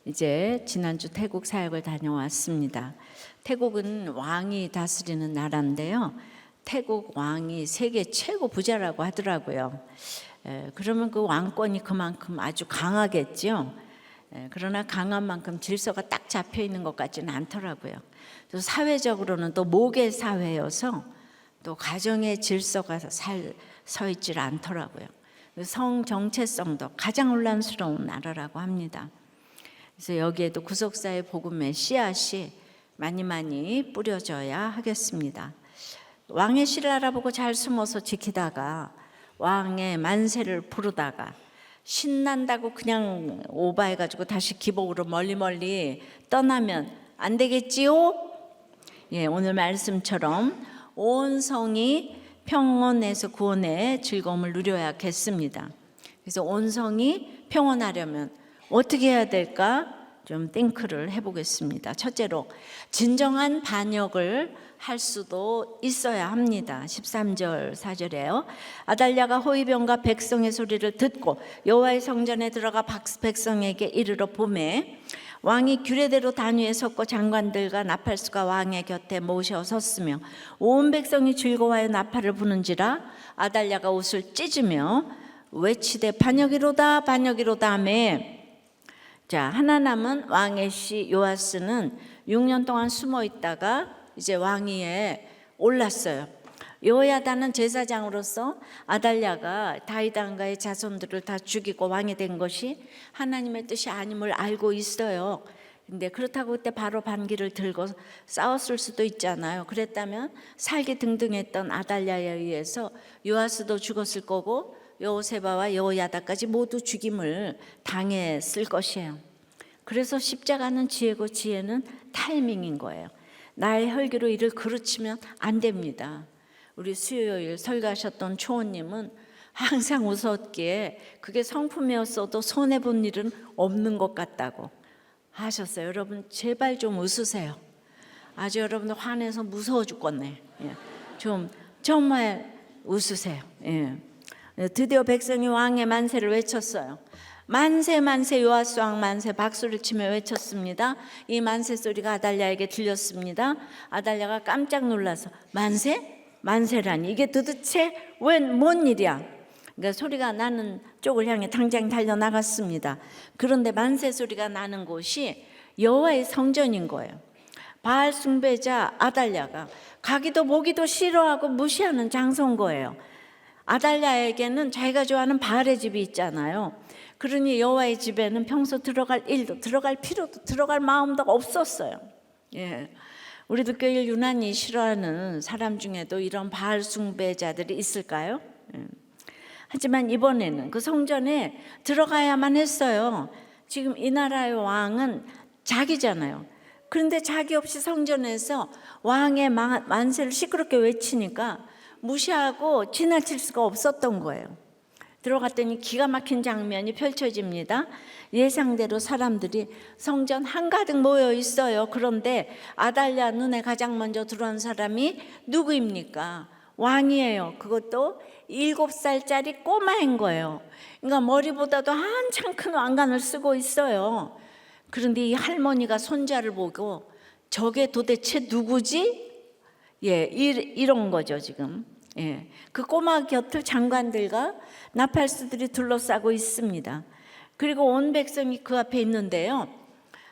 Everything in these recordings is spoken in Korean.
이제 지난주 태국 사역을 다녀왔습니다. 태국은 왕이 다스리는 나라인데요. 태국 왕이 세계 최고 부자라고 하더라고요. 그러면 그 왕권이 그만큼 아주 강하겠죠. 그러나 강한 만큼 질서가 딱 잡혀 있는 것 같지는 않더라고요. 또 사회적으로는 또 모계 사회여서 또 가정의 질서가 서 있질 않더라고요. 성 정체성도 가장 혼란스러운 나라라고 합니다. 그래서 여기에도 구속사의 복음의 씨앗이 많이 뿌려져야 하겠습니다. 왕의 씨를 알아보고 잘 숨어서 지키다가 왕의 만세를 부르다가 신난다고 그냥 오바해가지고 다시 기복으로 멀리 떠나면 안 되겠지요? 오늘 말씀처럼 온 성이 평온에서 구원의 즐거움을 누려야겠습니다. 그래서 온 성이 평온하려면 어떻게 해야 될까? 좀 띵크를 해보겠습니다. 첫째로 진정한 반역을 할 수도 있어야 합니다. 13절 4절에요. 아달랴가 호위병과 백성의 소리를 듣고 여호와의 성전에 들어가 백성에게 이르러 보매 왕이 규례대로 단위에 섰고 장관들과 나팔수가 왕의 곁에 모셔 섰으며 온 백성이 즐거워하여 나팔을 부는지라 아달랴가 옷을 찢으며 외치되 반역이로다 반역이로다 하매. 자, 하나 남은 왕의 씨 요아스는 6년 동안 숨어 있다가 이제 왕위에 올랐어요. 여호야다는 제사장으로서 아달랴가 다윗 왕가의 자손들을 다 죽이고 왕이 된 것이 하나님의 뜻이 아님을 알고 있어요. 근데 그렇다고 그때 바로 반기를 들고 싸웠을 수도 있잖아요. 그랬다면 살기 등등했던 아달랴에 의해서 요아스도 죽었을 거고 여호세바와 여호야다까지 모두 죽임을 당했을 것이에요. 그래서 십자가는 지혜고 지혜는 타이밍인 거예요. 나의 혈기로 이를 그르치면 안 됩니다. 우리 수요일 설교하셨던 초원님은 항상 웃었기에 그게 성품이었어도 손해본 일은 없는 것 같다고 하셨어요. 여러분 제발 좀 웃으세요. 아주 여러분들 화내서 무서워 죽겠네. 좀 정말 웃으세요. 드디어 백성이 왕의 만세를 외쳤어요. 만세 만세 요아스 왕 만세 박수를 치며 외쳤습니다. 이 만세 소리가 아달랴에게 들렸습니다. 아달랴가 깜짝 놀라서 만세? 만세라니 이게 도대체 뭔 일이야? 그러니까 소리가 나는 쪽을 향해 당장 달려나갔습니다. 그런데 만세 소리가 나는 곳이 여호와의 성전인 거예요. 바알 숭배자 아달랴가 가기도 보기도 싫어하고 무시하는 장소인 거예요. 아달랴에게는 자기가 좋아하는 바알의 집이 있잖아요. 그러니 여호와의 집에는 평소 들어갈 일도 들어갈 필요도 들어갈 마음도 없었어요. 우리도 교회를 유난히 싫어하는 사람 중에도 이런 바알 숭배자들이 있을까요? 하지만 이번에는 그 성전에 들어가야만 했어요. 지금 이 나라의 왕은 자기잖아요. 그런데 자기 없이 성전에서 왕의 만세를 시끄럽게 외치니까 무시하고 지나칠 수가 없었던 거예요. 들어갔더니 기가 막힌 장면이 펼쳐집니다. 예상대로 사람들이 성전 한가득 모여 있어요. 그런데 아달랴 눈에 가장 먼저 들어온 사람이 누구입니까? 왕이에요. 그것도 7살짜리 꼬마인 거예요. 그러니까 머리보다도 한참 큰 왕관을 쓰고 있어요. 그런데 이 할머니가 손자를 보고 저게 도대체 누구지? 이런 거죠 지금. 그 꼬마 곁을 장관들과 나팔수들이 둘러싸고 있습니다. 그리고 온 백성이 그 앞에 있는데요.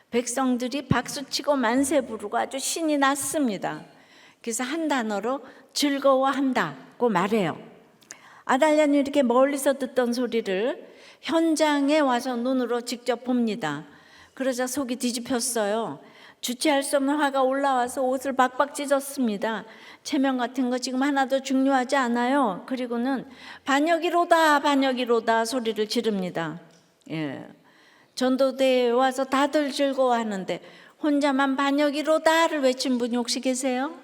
백성들이 박수치고 만세 부르고 아주 신이 났습니다. 그래서 한 단어로 즐거워한다고 말해요. 아달랴는 이렇게 멀리서 듣던 소리를 현장에 와서 눈으로 직접 봅니다. 그러자 속이 뒤집혔어요. 주체할 수 없는 화가 올라와서 옷을 박박 찢었습니다. 체면 같은 거 지금 하나도 중요하지 않아요. 그리고는 반역이로다 반역이로다 소리를 지릅니다. 전도대에 와서 다들 즐거워하는데 혼자만 반역이로다를 외친 분이 혹시 계세요?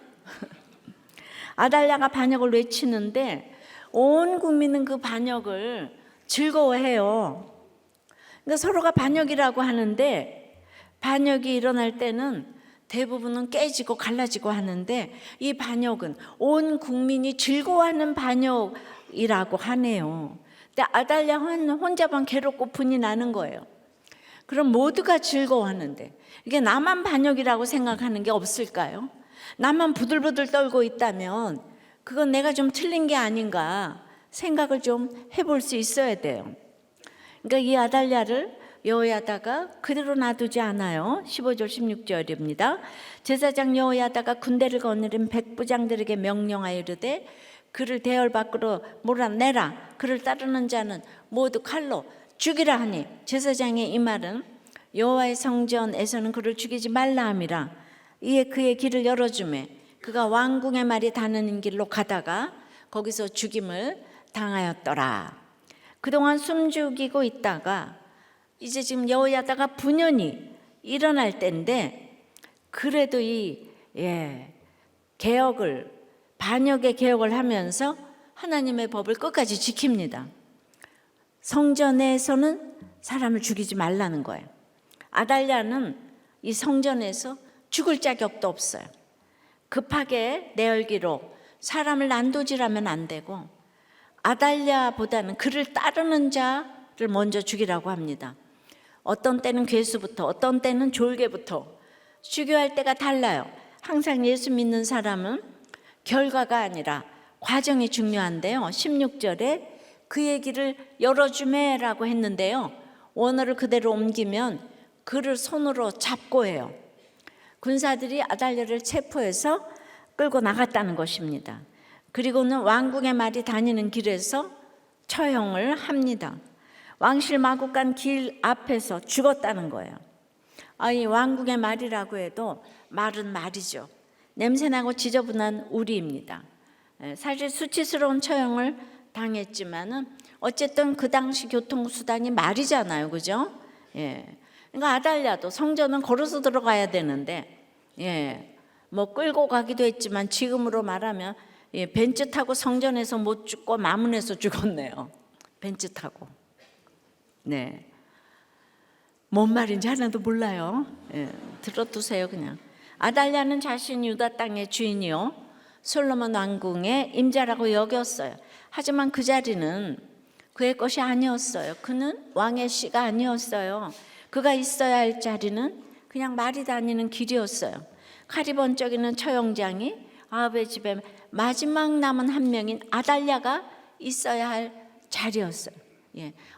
아달랴가 반역을 외치는데 온 국민은 그 반역을 즐거워해요. 그러니까 서로가 반역이라고 하는데 반역이 일어날 때는 대부분은 깨지고 갈라지고 하는데 이 반역은 온 국민이 즐거워하는 반역이라고 하네요. 근데 아달랴는 혼자만 괴롭고 분이 나는 거예요. 그럼 모두가 즐거워하는데 이게 나만 반역이라고 생각하는 게 없을까요? 나만 부들부들 떨고 있다면 그건 내가 좀 틀린 게 아닌가 생각을 좀 해볼 수 있어야 돼요. 그러니까 이 아달랴를 여호야다가 그대로 놔두지 않아요. 15절 16절입니다. 제사장 여호야다가 군대를 거느린 백부장들에게 명령하여 이르되 그를 대열 밖으로 몰아내라. 그를 따르는 자는 모두 칼로 죽이라 하니 제사장의 이 말은 여호와의 성전에서는 그를 죽이지 말라 함이라. 이에 그의 길을 열어주매 그가 왕궁의 말이 닿는 길로 가다가 거기서 죽임을 당하였더라. 그동안 숨죽이고 있다가 이제 지금 여호야다가 분연히 일어날 때인데 그래도 이 개혁을 반역의 개혁을 하면서 하나님의 법을 끝까지 지킵니다. 성전에서는 사람을 죽이지 말라는 거예요. 아달랴는 이 성전에서 죽을 자격도 없어요. 급하게 내열기로 사람을 난도질하면 안 되고 아달랴보다는 그를 따르는 자를 먼저 죽이라고 합니다. 어떤 때는 괴수부터 어떤 때는 졸개부터 죽여야 때가 달라요. 항상 예수 믿는 사람은 결과가 아니라 과정이 중요한데요. 16절에 그의 길을 열어주매라고 했는데요. 원어를 그대로 옮기면 그를 손으로 잡고 해요. 군사들이 아달랴를 체포해서 끌고 나갔다는 것입니다. 그리고는 왕궁의 말이 다니는 길에서 처형을 합니다. 왕실 마구간 길 앞에서 죽었다는 거예요. 이 왕궁의 말이라고 해도 말은 말이죠. 냄새나고 지저분한 우리입니다. 사실 수치스러운 처형을 당했지만은 어쨌든 그 당시 교통수단이 말이잖아요, 그죠? 그러니까 아달랴도 성전은 걸어서 들어가야 되는데, 뭐 끌고 가기도 했지만 지금으로 말하면 벤츠 타고 성전에서 못 죽고 마문에서 죽었네요. 벤츠 타고. 네. 뭔 말인지 하나도 몰라요. 들어두세요 그냥. 아달랴는 자신 유다 땅의 주인이요 솔로몬 왕궁의 임자라고 여겼어요. 하지만 그 자리는 그의 것이 아니었어요. 그는 왕의 씨가 아니었어요. 그가 있어야 할 자리는 그냥 말이 다니는 길이었어요. 칼이 번쩍이는 처형장이 아합의 집에 마지막 남은 한 명인 아달랴가 있어야 할 자리였어요.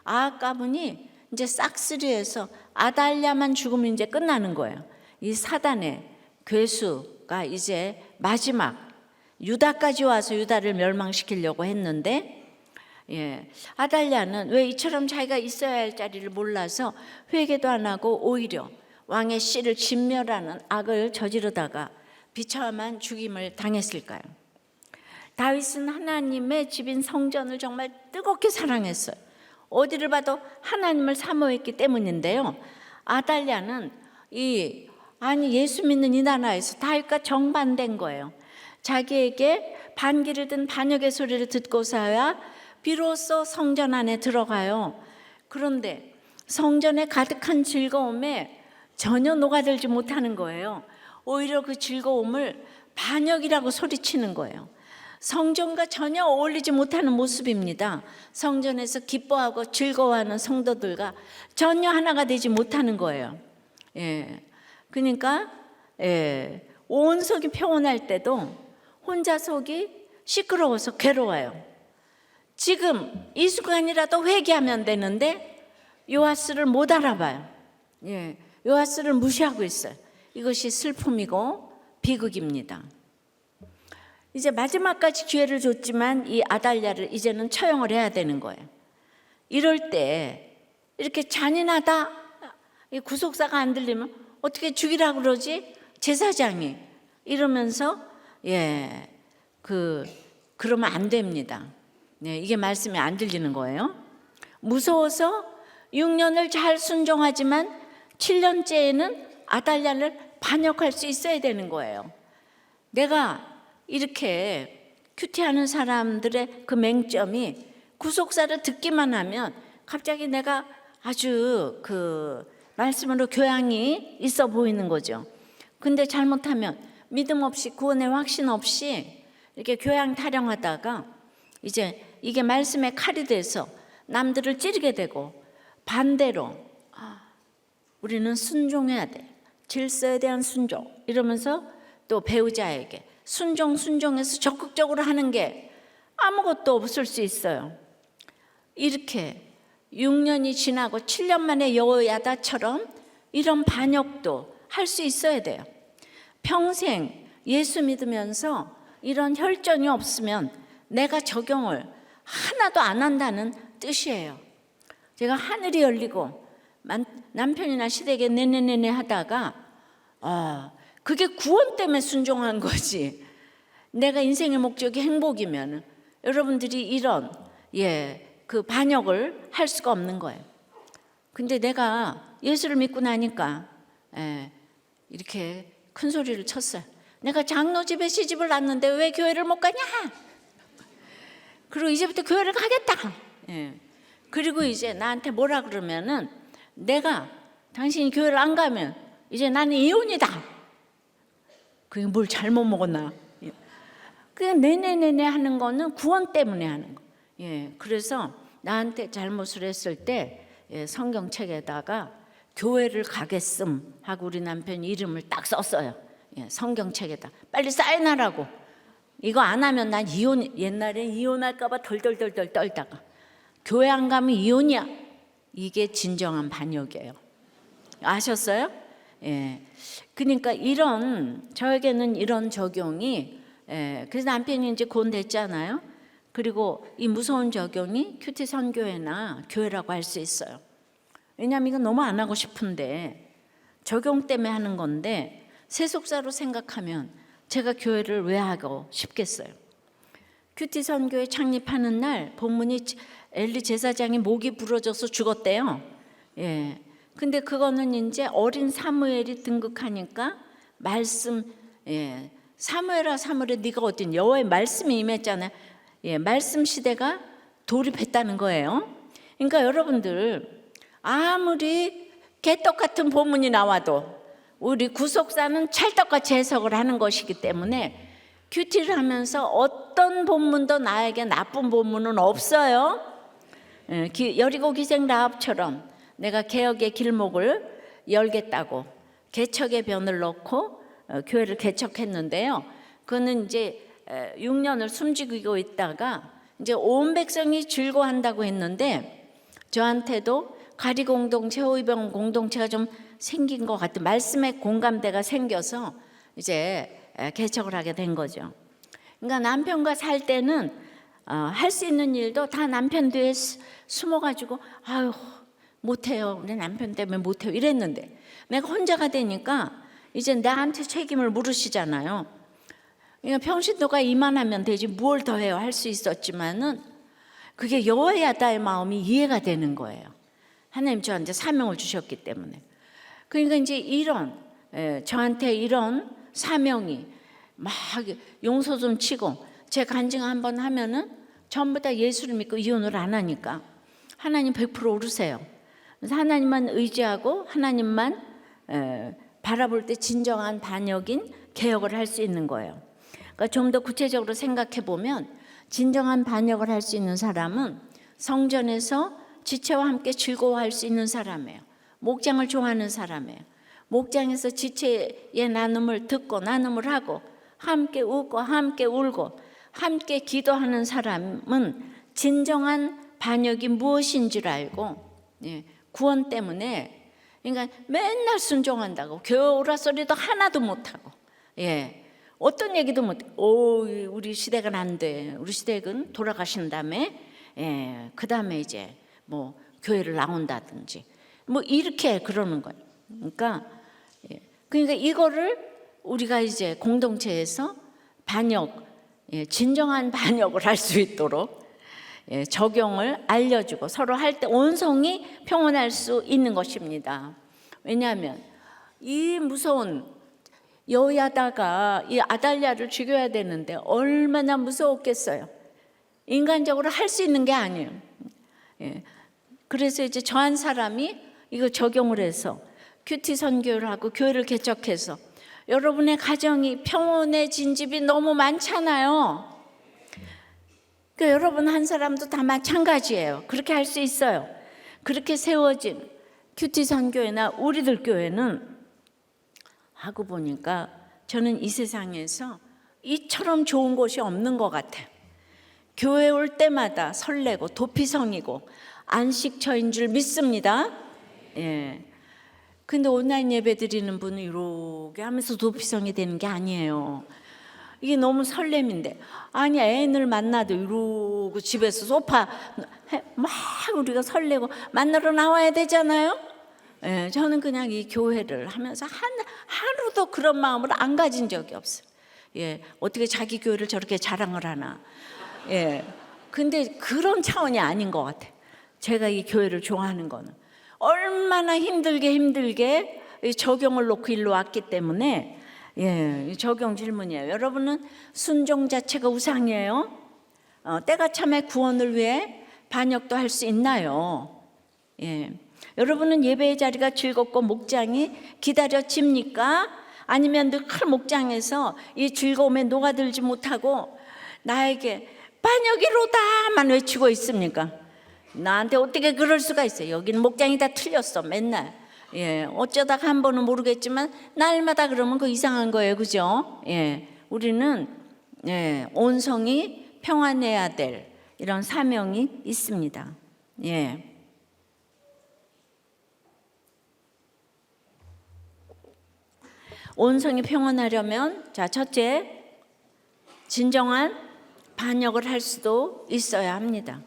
아합 가문이 이제 싹쓸이해서 아달랴만 죽으면 이제 끝나는 거예요. 이 사단의 괴수가 이제 마지막 유다까지 와서 유다를 멸망시키려고 했는데 아달랴는 왜 이처럼 자기가 있어야 할 자리를 몰라서 회개도 안 하고 오히려 왕의 씨를 진멸하는 악을 저지르다가 비참한 죽임을 당했을까요? 다윗은 하나님의 집인 성전을 정말 뜨겁게 사랑했어요. 어디를 봐도 하나님을 사모했기 때문인데요. 아달랴는 예수 믿는 이 나라에서 다윗과 정반대인 거예요. 자기에게 반기를 든 반역의 소리를 듣고서야 비로소 성전 안에 들어가요. 그런데 성전에 가득한 즐거움에 전혀 녹아들지 못하는 거예요. 오히려 그 즐거움을 반역이라고 소리치는 거예요. 성전과 전혀 어울리지 못하는 모습입니다. 성전에서 기뻐하고 즐거워하는 성도들과 전혀 하나가 되지 못하는 거예요. 그러니까 온 속이 평온할 때도 혼자 속이 시끄러워서 괴로워요. 지금 이 순간이라도 회개하면 되는데 요아스를 못 알아봐요. 요아스를 무시하고 있어요. 이것이 슬픔이고 비극입니다. 이제 마지막까지 기회를 줬지만 이 아달랴를 이제는 처형을 해야 되는 거예요. 이럴 때 이렇게 잔인하다, 구속사가 안 들리면 어떻게 죽이라고 그러지? 제사장이 이러면서 그러면 안 됩니다. 이게 말씀이 안 들리는 거예요. 무서워서 6년을 잘 순종하지만 7년째에는 아달랴를 반역할 수 있어야 되는 거예요. 내가 이렇게 큐티하는 사람들의 그 맹점이 구속사를 듣기만 하면 갑자기 내가 아주 말씀으로 교양이 있어 보이는 거죠. 근데 잘못하면 믿음 없이 구원의 확신 없이 이렇게 교양 타령하다가 이제 이게 말씀의 칼이 돼서 남들을 찌르게 되고 반대로 우리는 순종해야 돼. 질서에 대한 순종. 이러면서 또 배우자에게 순종해서 적극적으로 하는 게 아무것도 없을 수 있어요. 이렇게 6년이 지나고 7년 만에 여호야다처럼 이런 반역도 할 수 있어야 돼요. 평생 예수 믿으면서 이런 혈전이 없으면 내가 적용을 하나도 안 한다는 뜻이에요. 제가 하늘이 열리고 남편이나 시댁에 네네네네 하다가 그게 구원 때문에 순종한 거지. 내가 인생의 목적이 행복이면 여러분들이 이런 그 반역을 할 수가 없는 거예요. 근데 내가 예수를 믿고 나니까 이렇게 큰 소리를 쳤어요. 내가 장로 집에 시집을 왔는데 왜 교회를 못 가냐? 그리고 이제부터 교회를 가겠다. 그리고 이제 나한테 뭐라 그러면은 내가 당신이 교회를 안 가면 이제 나는 이혼이다. 그게 뭘 잘못 먹었나? 그냥 네네네네 하는 거는 구원 때문에 하는 거. 그래서 나한테 잘못을 했을 때 성경책에다가 교회를 가겠음 하고 우리 남편 이름을 딱 썼어요. 성경책에다 빨리 사인하라고. 이거 안 하면 난 옛날에 이혼할까 봐 덜덜덜덜 떨다가 교회 안 가면 이혼이야. 이게 진정한 반역이에요. 아셨어요? 그러니까 저에게는 이런 적용이 그래서 남편이 이제 곧 됐잖아요. 그리고 이 무서운 적용이 큐티 선교회나 교회라고 할 수 있어요. 왜냐하면 이건 너무 안 하고 싶은데 적용 때문에 하는 건데 세속사로 생각하면 제가 교회를 왜 하고 싶겠어요. 큐티 선교회 창립하는 날 본문이 엘리 제사장이 목이 부러져서 죽었대요. 근데 그거는 이제 어린 사무엘이 등극하니까 말씀 사무엘아 네가 어딘 여호와의 말씀이 임했잖아요. 말씀 시대가 돌입했다는 거예요. 그러니까 여러분들 아무리 개떡 같은 본문이 나와도 우리 구속사는 찰떡같이 해석을 하는 것이기 때문에 큐티를 하면서 어떤 본문도 나에게 나쁜 본문은 없어요. 여리고 기생 라합처럼 내가 개혁의 길목을 열겠다고 개척의 변을 넣고 교회를 개척했는데요. 그거는 이제 6년을 숨지고 있다가 이제 온 백성이 즐거워한다고 했는데 저한테도 가리 공동체, 호위병 공동체가 좀 생긴 것 같은 말씀의 공감대가 생겨서 이제 개척을 하게 된 거죠. 그러니까 남편과 살 때는 할 수 있는 일도 다 남편 뒤에 숨어가지고 아유 못해요. 우리 남편 때문에 못해요. 이랬는데 내가 혼자가 되니까 이제 나한테 책임을 물으시잖아요. 그러니까 평신도가 이만하면 되지 뭘 더 해요 할 수 있었지만은 그게 여호야다의 마음이 이해가 되는 거예요. 하나님 저한테 사명을 주셨기 때문에. 그러니까 이제 저한테 이런 사명이 막 용서 좀 치고 제 간증 한번 하면은 전부 다 예수를 믿고 이혼을 안 하니까 하나님 100% 오르세요. 그래서 하나님만 의지하고 하나님만 바라볼 때 진정한 반역인 개혁을 할 수 있는 거예요. 그러니까 좀 더 구체적으로 생각해 보면 진정한 반역을 할 수 있는 사람은 성전에서 지체와 함께 즐거워할 수 있는 사람이에요. 목장을 좋아하는 사람이에요. 목장에서 지체의 나눔을 듣고 나눔을 하고 함께 웃고 함께 울고 함께 기도하는 사람은 진정한 반역이 무엇인지를 알고 구원 때문에 그러니까 맨날 순종한다고 교회 오라 소리도 하나도 못하고 어떤 얘기도 못하고 우리 시댁은 안 돼. 우리 시댁은 돌아가신 다음에 그 다음에 이제 뭐 교회를 나온다든지 뭐 이렇게 그러는 거예요. 그러니까 이거를 우리가 이제 공동체에서 진정한 반역을 할 수 있도록 적용을 알려주고 서로 할 때 온성이 평온할 수 있는 것입니다. 왜냐하면 이 무서운 여호야다가 이 아달랴를 죽여야 되는데 얼마나 무서웠겠어요. 인간적으로 할 수 있는 게 아니에요. 그래서 이제 저 한 사람이 이거 적용을 해서 큐티 선교를 하고 교회를 개척해서 여러분의 가정이 평온해진 집이 너무 많잖아요. 그러니까 여러분 한 사람도 다 마찬가지예요. 그렇게 할 수 있어요. 그렇게 세워진 큐티선 교회나 우리들 교회는 하고 보니까 저는 이 세상에서 이처럼 좋은 곳이 없는 것 같아요. 교회 올 때마다 설레고 도피성이고 안식처인 줄 믿습니다. 예. 근데 온라인 예배 드리는 분은 이렇게 하면서 도피성이 되는 게 아니에요. 이게 너무 설렘인데, 아니 애인을 만나도 이러고 집에서 소파 막 우리가 설레고 만나러 나와야 되잖아요. 예, 저는 그냥 이 교회를 하면서 하루도 그런 마음을 안 가진 적이 없어요. 예, 어떻게 자기 교회를 저렇게 자랑을 하나. 예, 근데 그런 차원이 아닌 것 같아요. 제가 이 교회를 좋아하는 거는 얼마나 힘들게 적용을 놓고 일로 왔기 때문에, 예, 적용 질문이에요. 여러분은 순종 자체가 우상이에요? 때가 참에 구원을 위해 반역도 할 수 있나요? 예, 여러분은 예배의 자리가 즐겁고 목장이 기다려집니까? 아니면 늘 목장에서 이 즐거움에 녹아들지 못하고 나에게 반역이로다만 외치고 있습니까? 나한테 어떻게 그럴 수가 있어요? 여기는 목장이 다 틀렸어 맨날. 예, 어쩌다가 한 번은 모르겠지만 날마다 그러면 그 이상한 거예요, 그죠? 예, 우리는 온 성이 평안해야 될 이런 사명이 있습니다. 예. 온 성이 평안하려면, 자, 첫째, 진정한 반역을 할 수도 있어야 합니다.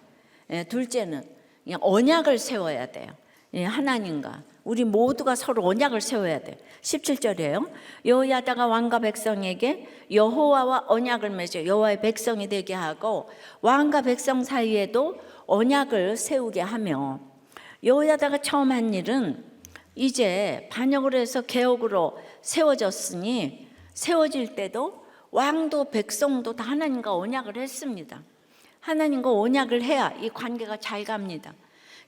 예, 둘째는 그냥 언약을 세워야 돼요. 예, 하나님과 우리 모두가 서로 언약을 세워야 돼요. 17절이에요. 여호야다가 왕과 백성에게 여호와와 언약을 맺어 여호와의 백성이 되게 하고 왕과 백성 사이에도 언약을 세우게 하며, 여호야다가 처음 한 일은 이제 반역을 해서 개혁으로 세워졌으니 세워질 때도 왕도 백성도 다 하나님과 언약을 했습니다. 하나님과 언약을 해야 이 관계가 잘 갑니다.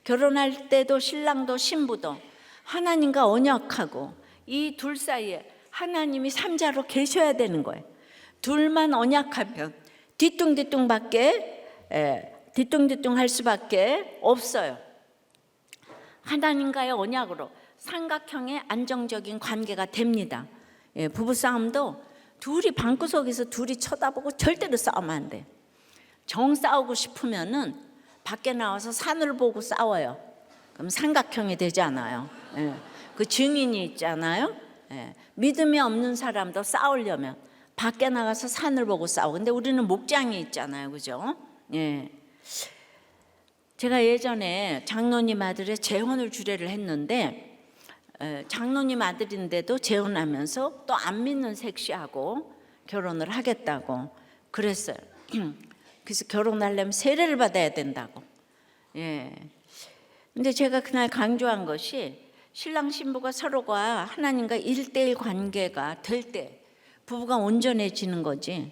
결혼할 때도 신랑도 신부도 하나님과 언약하고 이 둘 사이에 하나님이 삼자로 계셔야 되는 거예요. 둘만 언약하면 뒤뚱뒤뚱 할 수밖에 없어요. 하나님과의 언약으로 삼각형의 안정적인 관계가 됩니다. 예, 부부싸움도 둘이 방구석에서 둘이 쳐다보고 절대로 싸우면 안 돼. 정 싸우고 싶으면은 밖에 나와서 산을 보고 싸워요. 그럼 삼각형이 되잖아요. 예, 그 증인이 있잖아요. 예, 믿음이 없는 사람도 싸우려면 밖에 나가서 산을 보고 싸워. 근데 우리는 목장이 있잖아요, 그죠? 예. 제가 예전에 장로님 아들의 재혼을 주례를 했는데, 장로님 아들인데도 재혼하면서 또 안 믿는 색시하고 결혼을 하겠다고 그랬어요. 그래서 결혼하려면 세례를 받아야 된다고. 예. 근데 제가 그날 강조한 것이 신랑 신부가 서로가 하나님과 1:1 관계가 될 때 부부가 온전해지는 거지.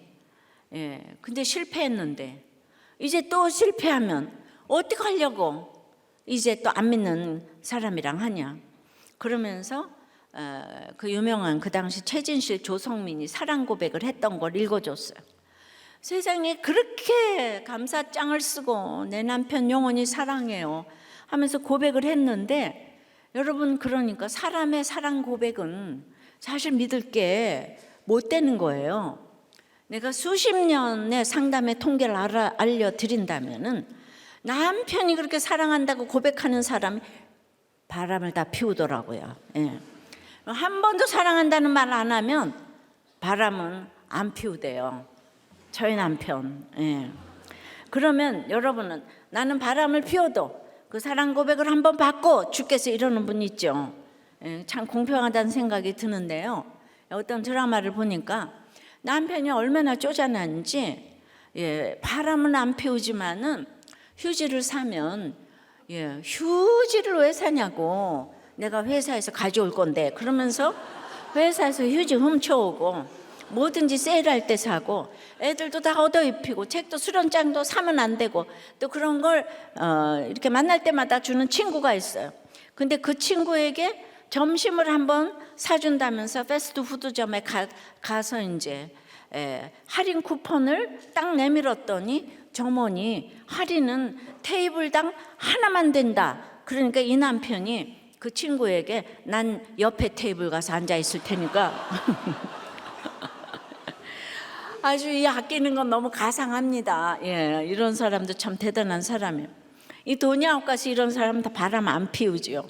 예. 근데 실패했는데 이제 또 실패하면 어떻게 하려고 이제 또 안 믿는 사람이랑 하냐. 그러면서 그 유명한 그 당시 최진실 조성민이 사랑 고백을 했던 걸 읽어줬어요. 세상에 그렇게 감사장을 쓰고 내 남편 영원히 사랑해요 하면서 고백을 했는데, 여러분 그러니까 사람의 사랑 고백은 사실 믿을 게 못 되는 거예요. 내가 수십 년의 상담의 통계를 알려드린다면은 남편이 그렇게 사랑한다고 고백하는 사람이 바람을 다 피우더라고요. 예. 한 번도 사랑한다는 말 안 하면 바람은 안 피우대요. 저희 남편. 예. 그러면 여러분은 나는 바람을 피워도 그 사랑 고백을 한번 받고 죽겠어 이러는 분 있죠. 예. 참 공평하다는 생각이 드는데요. 어떤 드라마를 보니까 남편이 얼마나 쪼잔한지, 예, 바람은 안 피우지만은 휴지를 사면, 예, 휴지를 왜 사냐고, 내가 회사에서 가져올 건데 그러면서 회사에서 휴지 훔쳐오고 뭐든지 세일할 때 사고, 애들도 다 얻어 입히고 책도 수련장도 사면 안 되고, 또 그런 걸 이렇게 만날 때마다 주는 친구가 있어요. 근데 그 친구에게 점심을 한번 사준다면서 패스트푸드점에 가서 이제 할인 쿠폰을 딱 내밀었더니 점원이 할인은 테이블당 하나만 된다. 그러니까 이 남편이 그 친구에게 난 옆에 테이블 가서 앉아 있을 테니까 아주 이 아끼는 건 너무 가상합니다. 예, 이런 사람도 참 대단한 사람이에요. 이 돈이 아까서 이런 사람 다 바람 안 피우지요.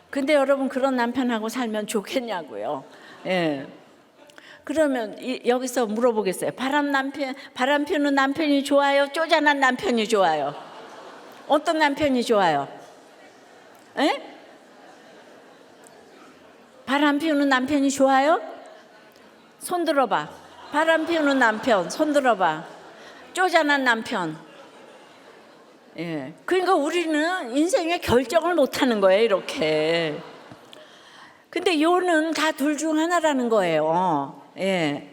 근데 여러분 그런 남편하고 살면 좋겠냐고요. 예. 그러면 여기서 물어보겠어요. 바람 피우는 남편이 좋아요? 쪼잔한 남편이 좋아요? 어떤 남편이 좋아요? 예? 바람 피우는 남편이 좋아요? 손 들어봐. 바람 피우는 남편, 손 들어봐. 쪼잔한 남편. 예. 그러니까 우리는 인생의 결정을 못 하는 거예요, 이렇게. 근데 요는 다 둘 중 하나라는 거예요. 예.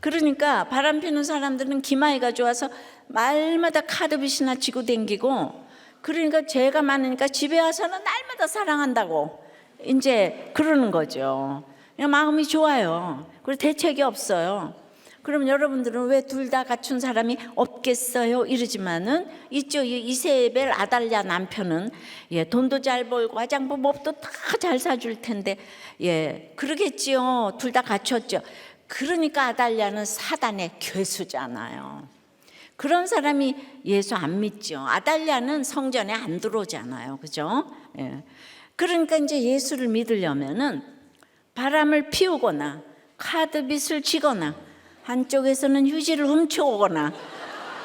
그러니까 바람 피는 사람들은 기마이가 좋아서 말마다 카드빚이나 지고 댕기고, 그러니까 죄가 많으니까 집에 와서는 날마다 사랑한다고 이제 그러는 거죠. 그냥 마음이 좋아요. 그리고 대책이 없어요. 그럼 여러분들은 왜 둘 다 갖춘 사람이 없겠어요? 이러지만은 있죠. 이세벨 아달랴 남편은 돈도 잘 벌고 화장품 몹도 다 잘 사줄 텐데 그러겠지요. 둘 다 갖췄죠. 그러니까 아달랴는 사단의 괴수잖아요. 그런 사람이 예수 안 믿죠. 아달랴는 성전에 안 들어오잖아요. 그죠? 그러니까 이제 예수를 믿으려면은 바람을 피우거나 카드빚을 지거나 한쪽에서는 휴지를 훔쳐오거나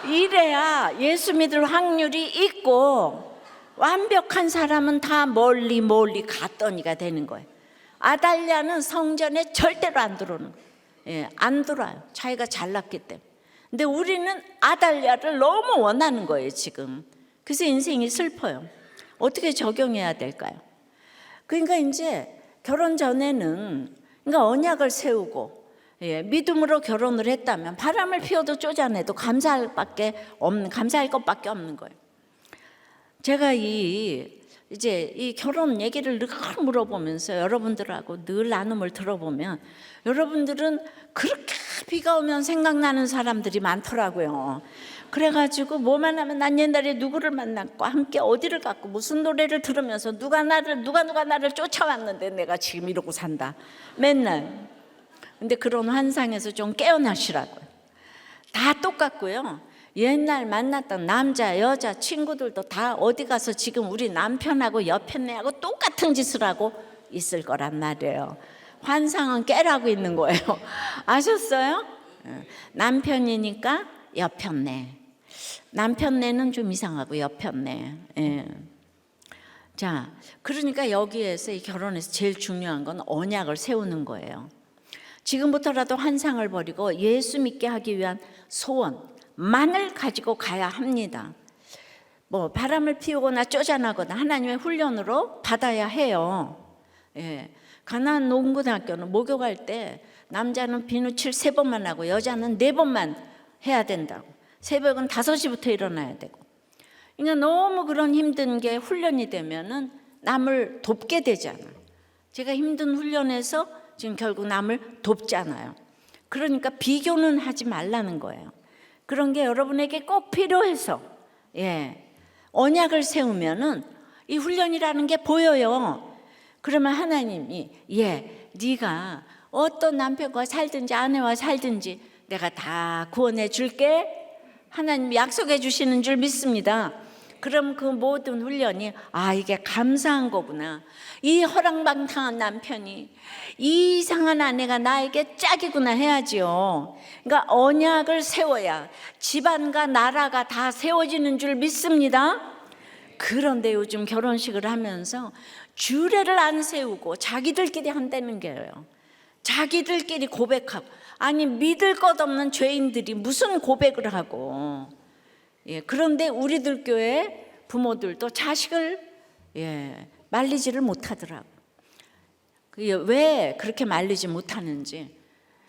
이래야 예수 믿을 확률이 있고, 완벽한 사람은 다 멀리 갔더니가 되는 거예요. 아달랴는 성전에 절대로 안 들어오는 거예요. 안 들어와요. 자기가 잘났기 때문에. 근데 우리는 아달랴를 너무 원하는 거예요, 지금. 그래서 인생이 슬퍼요. 어떻게 적용해야 될까요? 그러니까 이제 결혼 전에는 그러니까 언약을 세우고 믿음으로 결혼을 했다면 바람을 피워도 쪼잔해도 감사할 것밖에 없는 거예요. 제가 이제 이 결혼 얘기를 늘 물어보면서 여러분들하고 늘 나눔을 들어보면 여러분들은 그렇게 비가 오면 생각나는 사람들이 많더라고요. 그래가지고 뭐만 하면 난 옛날에 누구를 만났고 함께 어디를 갔고 무슨 노래를 들으면서 누가 나를 쫓아왔는데 내가 지금 이러고 산다 맨날. 근데 그런 환상에서 좀 깨어나시라고요. 다 똑같고요. 옛날 만났던 남자, 여자, 친구들도 다 어디 가서 지금 우리 남편하고 여편네하고 똑같은 짓을 하고 있을 거란 말이에요. 환상은 깨라고 있는 거예요. 아셨어요? 남편이니까 여편네. 남편네는 좀 이상하고 여편네. 자, 그러니까 여기에서 이 결혼에서 제일 중요한 건 언약을 세우는 거예요. 지금부터라도 환상을 버리고 예수 믿게 하기 위한 소원만을 가지고 가야 합니다. 뭐 바람을 피우거나 쪼잔하거나 하나님의 훈련으로 받아야 해요. 가나안 농고등학교는 목욕할 때 남자는 비누칠 3번만 하고 여자는 4번만 해야 된다고. 새벽은 5시부터 일어나야 되고. 그러니까 너무 그런 힘든 게 훈련이 되면은 남을 돕게 되잖아요. 제가 힘든 훈련에서 지금 결국 남을 돕잖아요. 그러니까 비교는 하지 말라는 거예요. 그런 게 여러분에게 꼭 필요해서 언약을 세우면은 이 훈련이라는 게 보여요. 그러면 하나님이 네가 어떤 남편과 살든지 아내와 살든지 내가 다 구원해 줄게. 하나님이 약속해 주시는 줄 믿습니다. 그럼 그 모든 훈련이 이게 감사한 거구나. 이 허랑방탕한 남편이 이 이상한 아내가 나에게 짝이구나 해야지요. 그러니까 언약을 세워야 집안과 나라가 다 세워지는 줄 믿습니다. 그런데 요즘 결혼식을 하면서 주례를 안 세우고 자기들끼리 한다는 거예요. 자기들끼리 고백하고. 아니 믿을 것 없는 죄인들이 무슨 고백을 하고. 그런데 우리들 교회 부모들도 자식을 말리지를 못하더라고. 왜 그렇게 말리지 못하는지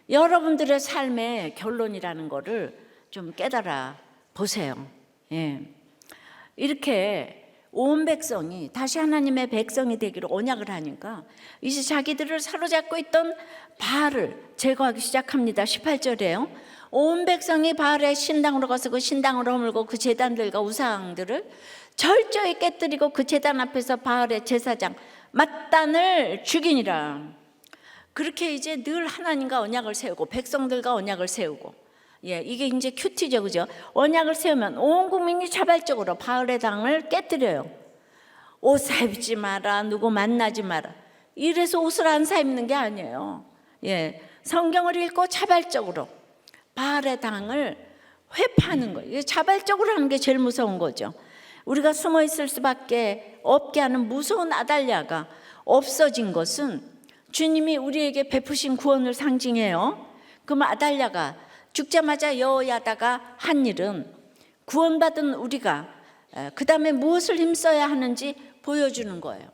여러분들의 삶의 결론이라는 거를 좀 깨달아 보세요. 이렇게 온 백성이 다시 하나님의 백성이 되기로 언약을 하니까 이제 자기들을 사로잡고 있던 바알을 제거하기 시작합니다. 18절에요. 온 백성이 바알의 신당으로 가서 그 신당을 허물고 그 제단들과 우상들을 철저히 깨뜨리고 그 제단 앞에서 바알의 제사장 맞단을 죽이니라. 그렇게 이제 늘 하나님과 언약을 세우고 백성들과 언약을 세우고, 이게 이제 큐티죠, 그죠? 언약을 세우면 온 국민이 자발적으로 바알의 당을 깨뜨려요. 옷 사입지 마라, 누구 만나지 마라. 이래서 옷을 안 사입는 게 아니에요. 성경을 읽고 자발적으로 바알의 당을 회파하는 거예요. 자발적으로 하는 게 제일 무서운 거죠. 우리가 숨어 있을 수밖에 없게 하는 무서운 아달랴가 없어진 것은 주님이 우리에게 베푸신 구원을 상징해요. 그럼 아달랴가 죽자마자 여호야다가 한 일은 구원받은 우리가 그 다음에 무엇을 힘써야 하는지 보여주는 거예요.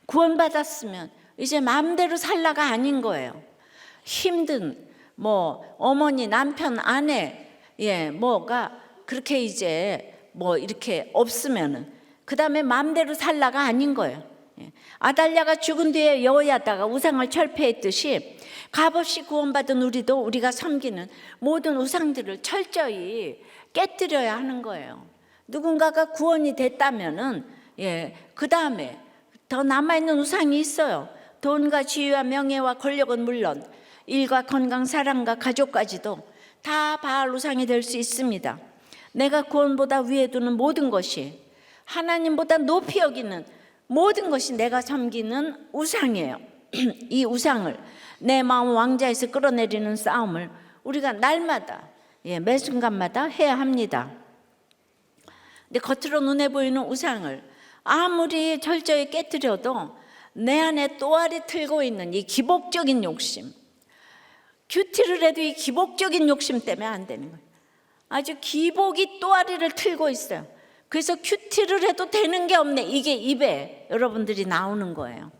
구원받았으면 이제 마음대로 살라가 아닌 거예요. 힘든 어머니, 남편, 아내, 뭐가 그렇게 이제 이렇게 없으면은 그 다음에 마음대로 살라가 아닌 거예요. 아달랴가 죽은 뒤에 여호야다가 우상을 철폐했듯이 값없이 구원받은 우리도 우리가 섬기는 모든 우상들을 철저히 깨뜨려야 하는 거예요. 누군가가 구원이 됐다면은 그 다음에 더 남아있는 우상이 있어요. 돈과 지위와 명예와 권력은 물론 일과 건강, 사랑과 가족까지도 다 바알 우상이 될 수 있습니다. 내가 구원보다 위에 두는 모든 것이, 하나님보다 높이 여기는 모든 것이 내가 섬기는 우상이에요. 이 우상을 내 마음 왕자에서 끌어내리는 싸움을 우리가 날마다, 매 순간마다 해야 합니다. 근데 겉으로 눈에 보이는 우상을 아무리 철저히 깨뜨려도 내 안에 또아리 틀고 있는 이 기복적인 욕심, 큐티를 해도 이 기복적인 욕심 때문에 안 되는 거예요. 아주 기복이 또아리를 틀고 있어요. 그래서 큐티를 해도 되는 게 없네, 이게 입에 여러분들이 나오는 거예요.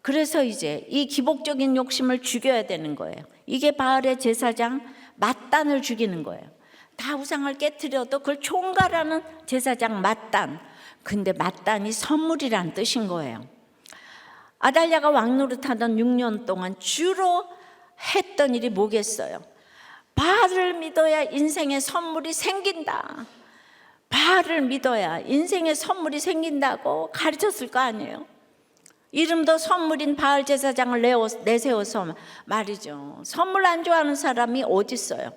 그래서 이제 이 기복적인 욕심을 죽여야 되는 거예요. 이게 바알의 제사장 맞단을 죽이는 거예요. 다 우상을 깨뜨려도 그걸 총괄하는 제사장 맞단. 근데 맞단이 선물이란 뜻인 거예요. 아달랴가 왕노릇하던 6년 동안 주로 했던 일이 뭐겠어요? 바알을 믿어야 인생의 선물이 생긴다. 바알을 믿어야 인생의 선물이 생긴다고 가르쳤을 거 아니에요. 이름도 선물인 바알 제사장을 내세워서 말이죠. 선물 안 좋아하는 사람이 어디 있어요?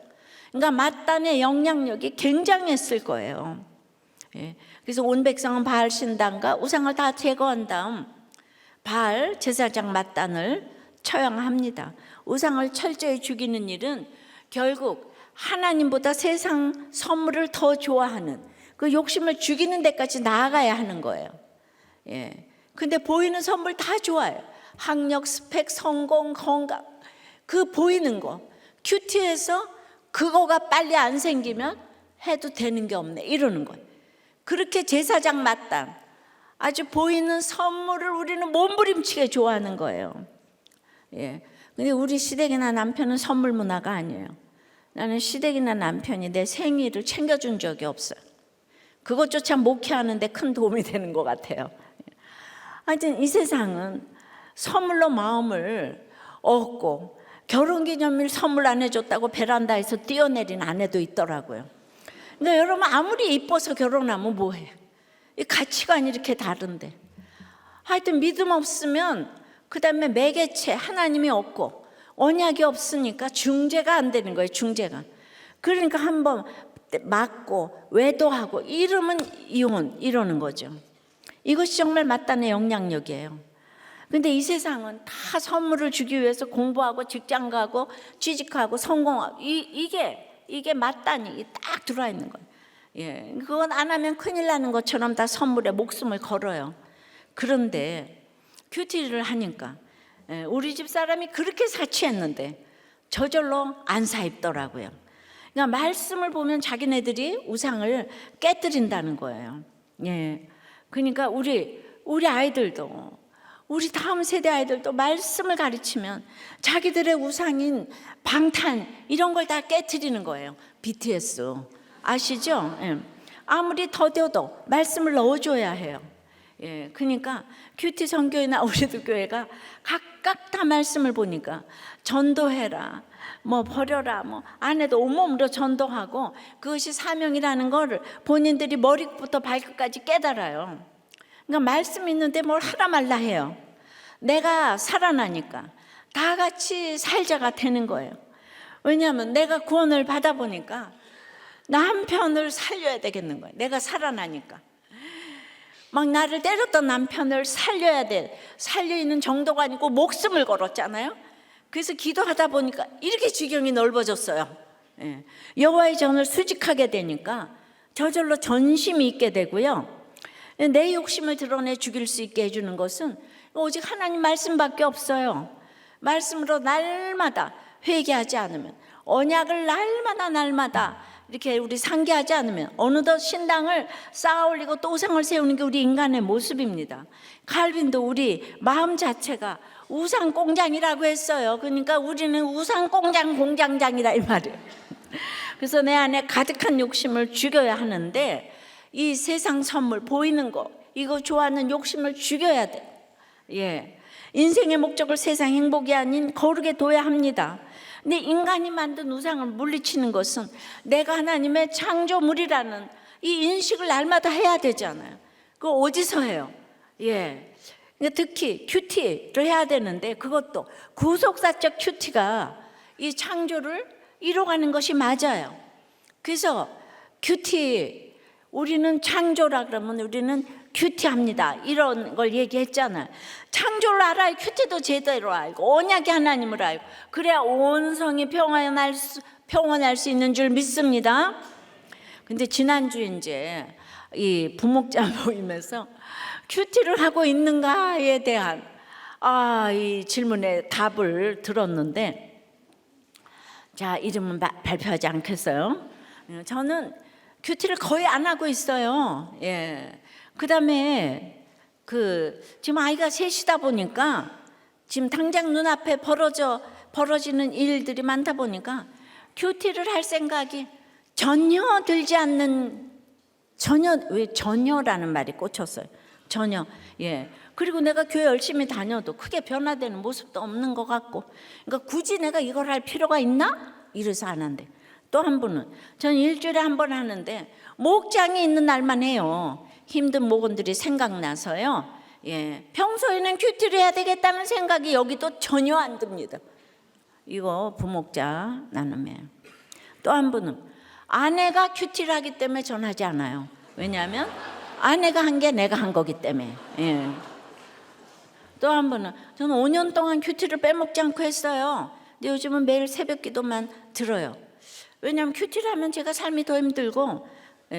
그러니까 맞단의 영향력이 굉장했을 거예요. 그래서 온 백성은 바알 신당과 우상을 다 제거한 다음 바알 제사장 맞단을 처형합니다. 우상을 철저히 죽이는 일은 결국 하나님보다 세상 선물을 더 좋아하는 그 욕심을 죽이는 데까지 나아가야 하는 거예요. 근데 보이는 선물 다 좋아요. 학력, 스펙, 성공, 건강, 그 보이는 거 큐티에서 그거가 빨리 안 생기면 해도 되는 게 없네, 이러는 거예요. 그렇게 제사장 맞단, 아주 보이는 선물을 우리는 몸부림치게 좋아하는 거예요. 근데 우리 시댁이나 남편은 선물 문화가 아니에요. 나는 시댁이나 남편이 내 생일을 챙겨준 적이 없어요. 그것조차 목회하는데 큰 도움이 되는 것 같아요. 하여튼 이 세상은 선물로 마음을 얻고 결혼기념일 선물 안 해줬다고 베란다에서 뛰어내린 아내도 있더라고요. 그러니까 여러분, 아무리 이뻐서 결혼하면 뭐해? 이 가치관이 이렇게 다른데. 하여튼 믿음 없으면 그 다음에 매개체 하나님이 없고 언약이 없으니까 중재가 안 되는 거예요. 중재가. 그러니까 한번 맞고 외도하고 이러면 이혼, 이러는 거죠. 이것이 정말 맞단의 영향력이에요. 근데 이 세상은 다 선물을 주기 위해서 공부하고 직장 가고 취직하고 성공하고 이게 맞단이 딱 들어와 있는 거예요. 그건 안 하면 큰일 나는 것처럼 다 선물에 목숨을 걸어요. 그런데 큐티를 하니까 우리 집 사람이 그렇게 사치했는데 저절로 안 사입더라고요. 그러니까 말씀을 보면 자기네들이 우상을 깨뜨린다는 거예요. 그러니까 우리 아이들도, 우리 다음 세대 아이들도 말씀을 가르치면 자기들의 우상인 방탄 이런 걸 다 깨뜨리는 거예요. BTS 아시죠? 아무리 더뎌도 말씀을 넣어줘야 해요. 그러니까 큐티 선교회나 우리들 교회가 각각 다 말씀을 보니까 전도해라, 뭐 버려라, 뭐 아내도 온몸으로 전도하고 그것이 사명이라는 거를 본인들이 머리부터 발끝까지 깨달아요. 그러니까 말씀 있는데 뭘 하라 말라 해요. 내가 살아나니까 다 같이 살자가 되는 거예요. 왜냐하면 내가 구원을 받아보니까 남편을 살려야 되겠는 거예요. 내가 살아나니까. 막 나를 때렸던 남편을 살려야 돼. 살려있는 정도가 아니고 목숨을 걸었잖아요. 그래서 기도하다 보니까 이렇게 지경이 넓어졌어요. 예. 여호와의 전을 수직하게 되니까 저절로 전심이 있게 되고요. 내 욕심을 드러내 죽일 수 있게 해주는 것은 오직 하나님 말씀밖에 없어요. 말씀으로 날마다 회개하지 않으면, 언약을 날마다 이렇게 우리 상기하지 않으면 어느덧 신당을 쌓아 올리고 또 우상을 세우는 게 우리 인간의 모습입니다. 칼빈도 우리 마음 자체가 우상 공장이라고 했어요. 그러니까 우리는 우상 공장장이다 이 말이에요. 그래서 내 안에 가득한 욕심을 죽여야 하는데, 이 세상 선물 보이는 거 이거 좋아하는 욕심을 죽여야 돼. 예, 인생의 목적을 세상 행복이 아닌 거룩에 둬야 합니다. 근데 인간이 만든 우상을 물리치는 것은 내가 하나님의 창조물이라는 이 인식을 날마다 해야 되잖아요. 그거 어디서 해요? 예, 특히 큐티를 해야 되는데, 그것도 구속사적 큐티가 이 창조를 이뤄가는 것이 맞아요. 그래서 큐티, 우리는 창조라 그러면 우리는 큐티합니다, 이런 걸 얘기했잖아요. 창조를 알아야 큐티도 제대로 알고 언약의 하나님을 알고, 그래야 온 성이 평안할 수 있는 줄 믿습니다. 근데 지난주 이제 이 부목자 모임에서 큐티를 하고 있는가에 대한 이 질문에 답을 들었는데, 자, 이름은 발표하지 않겠어요. 저는 큐티를 거의 안 하고 있어요. 예. 그다음에 지금 아이가 셋이다 보니까 지금 당장 눈앞에 벌어지는 일들이 많다 보니까 큐티를 할 생각이 전혀 들지 않는, 왜 전혀라는 말이 꽂혔어요. 전혀. 예. 그리고 내가 교회 열심히 다녀도 크게 변화되는 모습도 없는 것 같고, 그러니까 굳이 내가 이걸 할 필요가 있나? 이래서 안 한대. 또 한 분은 저는 일주일에 한 번 하는데 목장이 있는 날만 해요. 힘든 목원들이 생각나서요. 예, 평소에는 큐티를 해야 되겠다는 생각이 여기도 전혀 안 듭니다. 이거 부목자 나눔이에요. 또 한 분은 아내가 큐티를 하기 때문에 전하지 않아요. 왜냐하면 아내가 한 게 내가 한 거기 때문에. 예. 또 한 분은 저는 5년 동안 큐티를 빼먹지 않고 했어요. 근데 요즘은 매일 새벽 기도만 들어요. 왜냐하면 큐티를 하면 제가 삶이 더 힘들고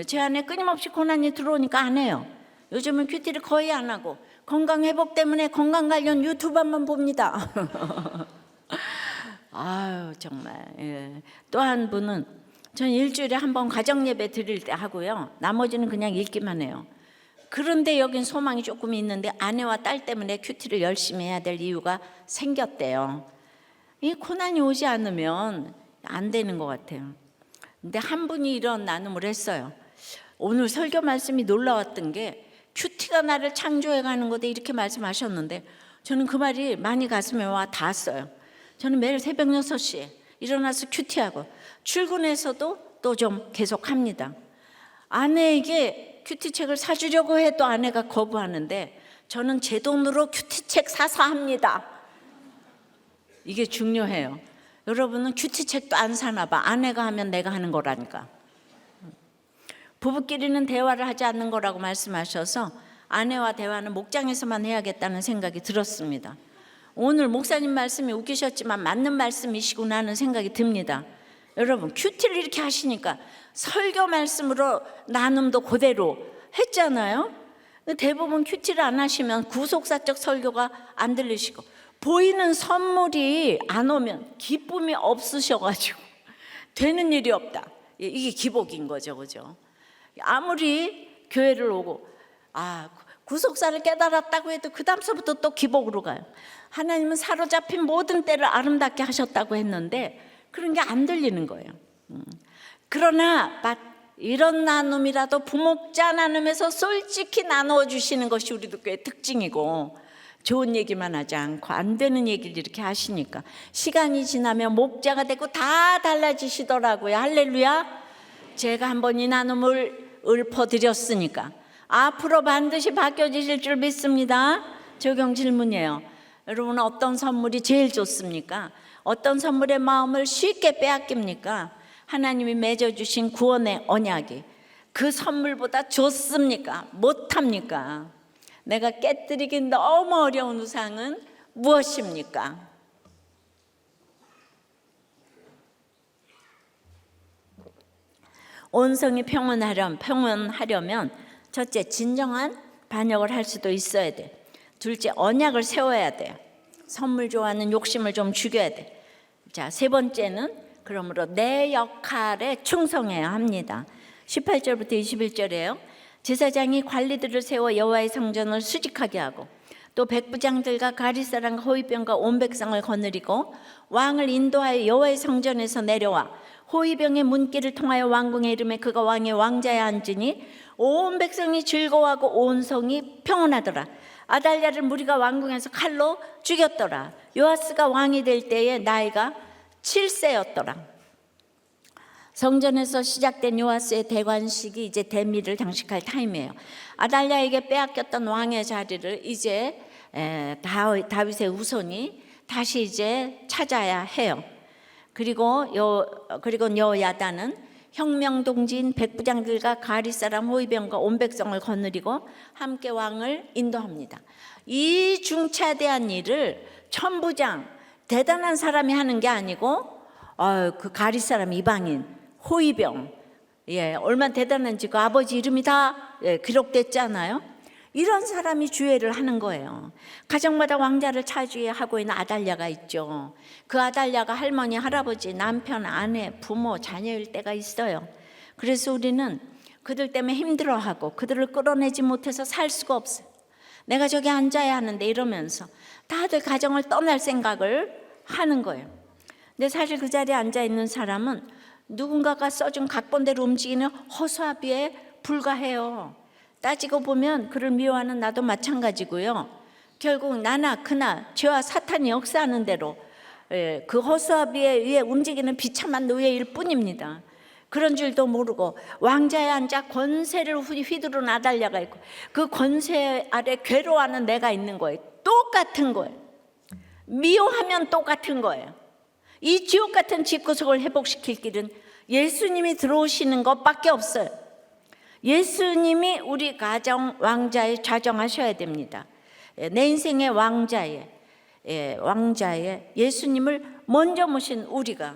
제 안에 끊임없이 고난이 들어오니까 안 해요. 요즘은 큐티를 거의 안 하고 건강 회복 때문에 건강 관련 유튜브만 봅니다. 아유 정말. 예. 또 한 분은 전 일주일에 한 번 가정 예배 드릴 때 하고요. 나머지는 그냥 읽기만 해요. 그런데 여긴 소망이 조금 있는데 아내와 딸 때문에 큐티를 열심히 해야 될 이유가 생겼대요. 이 고난이 오지 않으면 안 되는 것 같아요. 근데 한 분이 이런 나눔을 했어요. 오늘 설교 말씀이 놀라웠던 게 큐티가 나를 창조해 가는 거다 이렇게 말씀하셨는데, 저는 그 말이 많이 가슴에 와 닿았어요. 저는 매일 새벽 6시에 일어나서 큐티하고 출근해서도 또 좀 계속 합니다. 아내에게 큐티책을 사주려고 해도 아내가 거부하는데 저는 제 돈으로 큐티책 사서 합니다. 이게 중요해요. 여러분은 큐티책도 안 사나 봐. 아내가 하면 내가 하는 거라니까. 부부끼리는 대화를 하지 않는 거라고 말씀하셔서 아내와 대화는 목장에서만 해야겠다는 생각이 들었습니다. 오늘 목사님 말씀이 웃기셨지만 맞는 말씀이시구나 하는 생각이 듭니다. 여러분 큐티를 이렇게 하시니까 설교 말씀으로 나눔도 그대로 했잖아요. 대부분 큐티를 안 하시면 구속사적 설교가 안 들리시고 보이는 선물이 안 오면 기쁨이 없으셔가지고 되는 일이 없다. 이게 기복인 거죠, 그죠? 아무리 교회를 오고 구속사를 깨달았다고 해도 그 다음서부터 또 기복으로 가요. 하나님은 사로잡힌 모든 때를 아름답게 하셨다고 했는데 그런 게 안 들리는 거예요. 그러나 이런 나눔이라도 부목자 나눔에서 솔직히 나누어 주시는 것이 우리도 꽤 특징이고, 좋은 얘기만 하지 않고 안 되는 얘기를 이렇게 하시니까 시간이 지나면 목자가 되고 다 달라지시더라고요. 할렐루야. 제가 한번 이 나눔을 읊어드렸으니까 앞으로 반드시 바뀌어지실 줄 믿습니다. 적용 질문이에요. 여러분은 어떤 선물이 제일 좋습니까? 어떤 선물의 마음을 쉽게 빼앗깁니까? 하나님이 맺어주신 구원의 언약이 그 선물보다 좋습니까? 못합니까? 내가 깨뜨리기 너무 어려운 우상은 무엇입니까? 온 성이 평온하려면 첫째, 진정한 반역을 할 수도 있어야 돼. 둘째, 언약을 세워야 돼. 선물 좋아하는 욕심을 좀 죽여야 돼. 자, 세 번째는 그러므로 내 역할에 충성해야 합니다. 18절부터 21절이에요. 제사장이 관리들을 세워 여호와의 성전을 수직하게 하고 또 백부장들과 가리사람과 호위병과 온 백성을 거느리고 왕을 인도하여 여호와의 성전에서 내려와 호위병의 문길을 통하여 왕궁에 이르매 그가 왕의 왕자에 앉으니 온 백성이 즐거워하고 온 성이 평온하더라. 아달랴를 무리가 왕궁에서 칼로 죽였더라. 요아스가 왕이 될 때에 나이가 7세였더라. 성전에서 시작된 요아스의 대관식이 이제 대미를 장식할 타임이에요. 아달랴에게 빼앗겼던 왕의 자리를 이제 다윗의 후손이 다시 이제 찾아야 해요. 그리고 여호야다는 혁명동지인 백부장들과 가리사람 호위병과 온 백성을 거느리고 함께 왕을 인도합니다. 이 중차대한 일을 천부장 대단한 사람이 하는 게 아니고 그 가리사람 이방인 호위병 얼마나 대단한지 그 아버지 이름이 다 기록됐잖아요. 이런 사람이 주례를 하는 거예요. 가정마다 왕자를 차지하고 있는 아달랴가 있죠. 그 아달랴가 할머니, 할아버지, 남편, 아내, 부모, 자녀일 때가 있어요. 그래서 우리는 그들 때문에 힘들어하고 그들을 끌어내지 못해서 살 수가 없어요. 내가 저기 앉아야 하는데 이러면서 다들 가정을 떠날 생각을 하는 거예요. 근데 사실 그 자리에 앉아 있는 사람은 누군가가 써준 각본대로 움직이는 허수아비에 불과해요. 따지고 보면 그를 미워하는 나도 마찬가지고요. 결국 나나 그나 죄와 사탄이 역사하는 대로 그 허수아비에 의해 움직이는 비참한 노예일 뿐입니다. 그런 줄도 모르고 왕자에 앉아 권세를 휘두른 아달랴가 있고 그 권세 아래 괴로워하는 내가 있는 거예요. 똑같은 거예요. 미워하면 똑같은 거예요. 이 지옥 같은 집구석을 회복시킬 길은 예수님이 들어오시는 것밖에 없어요. 예수님이 우리 가정 왕자에 좌정하셔야 됩니다. 내 인생의 왕자에 예수님을 먼저 모신 우리가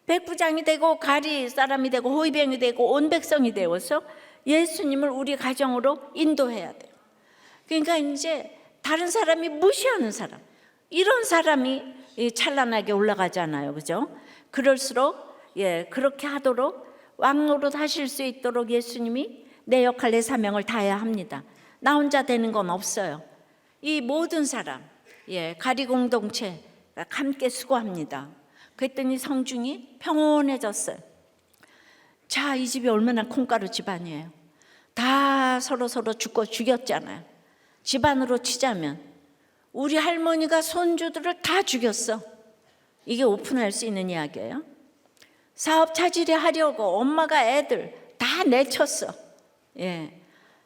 백부장이 되고 가리 사람이 되고 호위병이 되고 온 백성이 되어서 예수님을 우리 가정으로 인도해야 돼요. 그러니까 이제 다른 사람이 무시하는 사람, 이런 사람이 찬란하게 올라가잖아요, 그죠? 그럴수록 그렇게 하도록 왕노릇 하실 수 있도록 예수님이 내 역할, 내 사명을 다해야 합니다. 나 혼자 되는 건 없어요. 이 모든 사람, 가리 공동체 함께 수고합니다. 그랬더니 성중이 평온해졌어요. 자, 이 집이 얼마나 콩가루 집안이에요. 다 서로 죽고 죽였잖아요. 집안으로 치자면 우리 할머니가 손주들을 다 죽였어. 이게 오픈할 수 있는 이야기예요. 사업 차질이 하려고 엄마가 애들 다 내쳤어.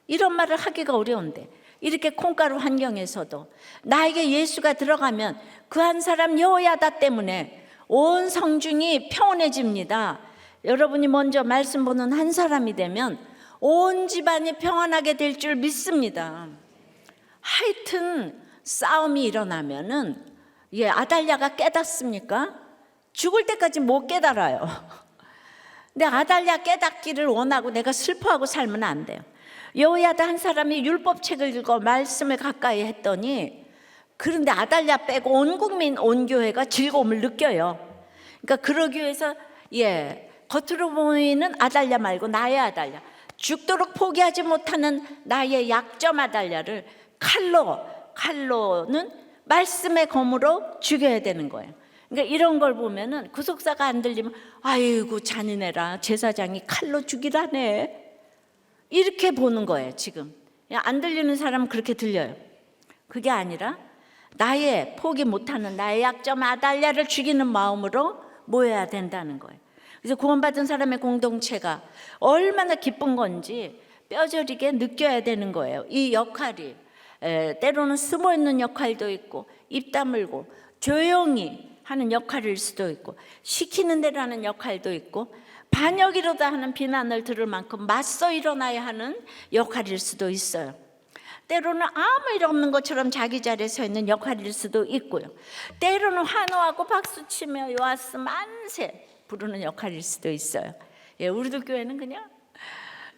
이런 말을 하기가 어려운데 이렇게 콩가루 환경에서도 나에게 예수가 들어가면 그 한 사람 여호야다 때문에 온 성중이 평온해집니다. 여러분이 먼저 말씀 보는 한 사람이 되면 온 집안이 평안하게 될 줄 믿습니다. 하여튼 싸움이 일어나면은 아달랴가 깨닫습니까? 죽을 때까지 못 깨달아요. 근데 아달랴 깨닫기를 원하고 내가 슬퍼하고 살면 안 돼요. 여호야다 한 사람이 율법책을 읽고 말씀을 가까이 했더니 그런데 아달랴 빼고 온 국민, 온 교회가 즐거움을 느껴요. 그러니까 그러기 위해서 겉으로 보이는 아달랴 말고 나의 아달랴, 죽도록 포기하지 못하는 나의 약점 아달랴를 칼로는 말씀의 검으로 죽여야 되는 거예요. 그러니까 이런 걸 보면은 구속사가 안 들리면 아이고 잔인해라, 제사장이 칼로 죽이라네, 이렇게 보는 거예요. 지금 안 들리는 사람은 그렇게 들려요. 그게 아니라 나의 포기 못하는 나의 약점 아달랴를 죽이는 마음으로 모여야 된다는 거예요. 그래서 구원받은 사람의 공동체가 얼마나 기쁜 건지 뼈저리게 느껴야 되는 거예요. 이 역할이 때로는 숨어있는 역할도 있고 입 다물고 조용히 하는 역할일 수도 있고 시키는 대로 하는 역할도 있고 반역이로다 하는 비난을 들을 만큼 맞서 일어나야 하는 역할일 수도 있어요. 때로는 아무 일 없는 것처럼 자기 자리에 서 있는 역할일 수도 있고요. 때로는 환호하고 박수치며 요아스 만세 부르는 역할일 수도 있어요. 우리도 교회는 그냥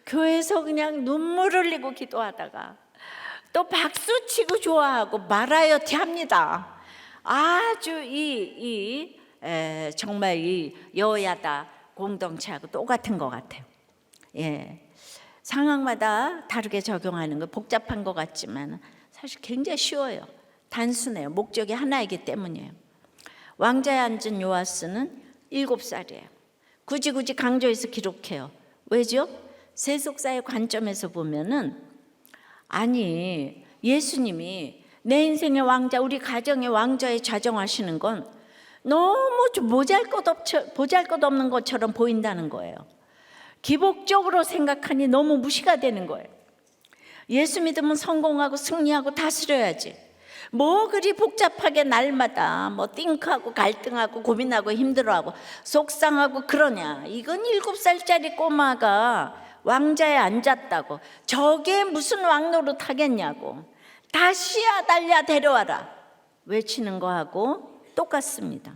교회에서 그냥 눈물 흘리고 기도하다가 또 박수치고 좋아하고 말하여티 합니다. 아주 정말 이 여야다 공동체하고 똑같은 것 같아요. 상황마다 다르게 적용하는 거 복잡한 것 같지만 사실 굉장히 쉬워요. 단순해요. 목적이 하나이기 때문이에요. 왕자에 앉은 요아스는 7살이에요. 굳이 강조해서 기록해요. 왜죠? 세속사의 관점에서 보면은 아니 예수님이 내 인생의 왕자, 우리 가정의 왕자에 좌정하시는 건 너무 좀 보잘것없는 것처럼 보인다는 거예요. 기복적으로 생각하니 너무 무시가 되는 거예요. 예수 믿으면 성공하고 승리하고 다스려야지. 뭐 그리 복잡하게 날마다 뭐 띵크하고 갈등하고 고민하고 힘들어하고 속상하고 그러냐. 이건 7살짜리 꼬마가 왕자에 앉았다고 저게 무슨 왕노릇 하겠냐고 다시야 달려 데려와라 외치는 거하고 똑같습니다.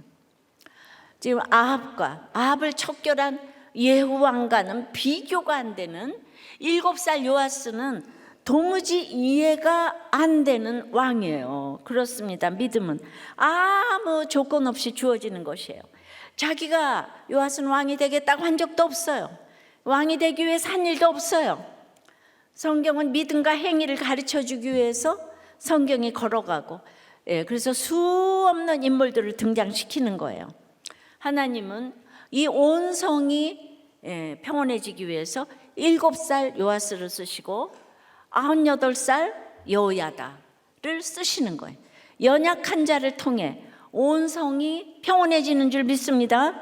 지금 아합을 척결한 예후 왕과는 비교가 안 되는 7살 요아스는 도무지 이해가 안 되는 왕이에요. 그렇습니다. 믿음은 아무 조건 없이 주어지는 것이에요. 자기가 요아스는 왕이 되겠다고 한 적도 없어요. 왕이 되기 위해 산 일도 없어요. 성경은 믿음과 행위를 가르쳐주기 위해서 성경이 걸어가고 그래서 수없는 인물들을 등장시키는 거예요. 하나님은 이 온 성이 평온해지기 위해서 7살 요아스를 쓰시고 98살 여호야다를 쓰시는 거예요. 연약한 자를 통해 온 성이 평온해지는 줄 믿습니다.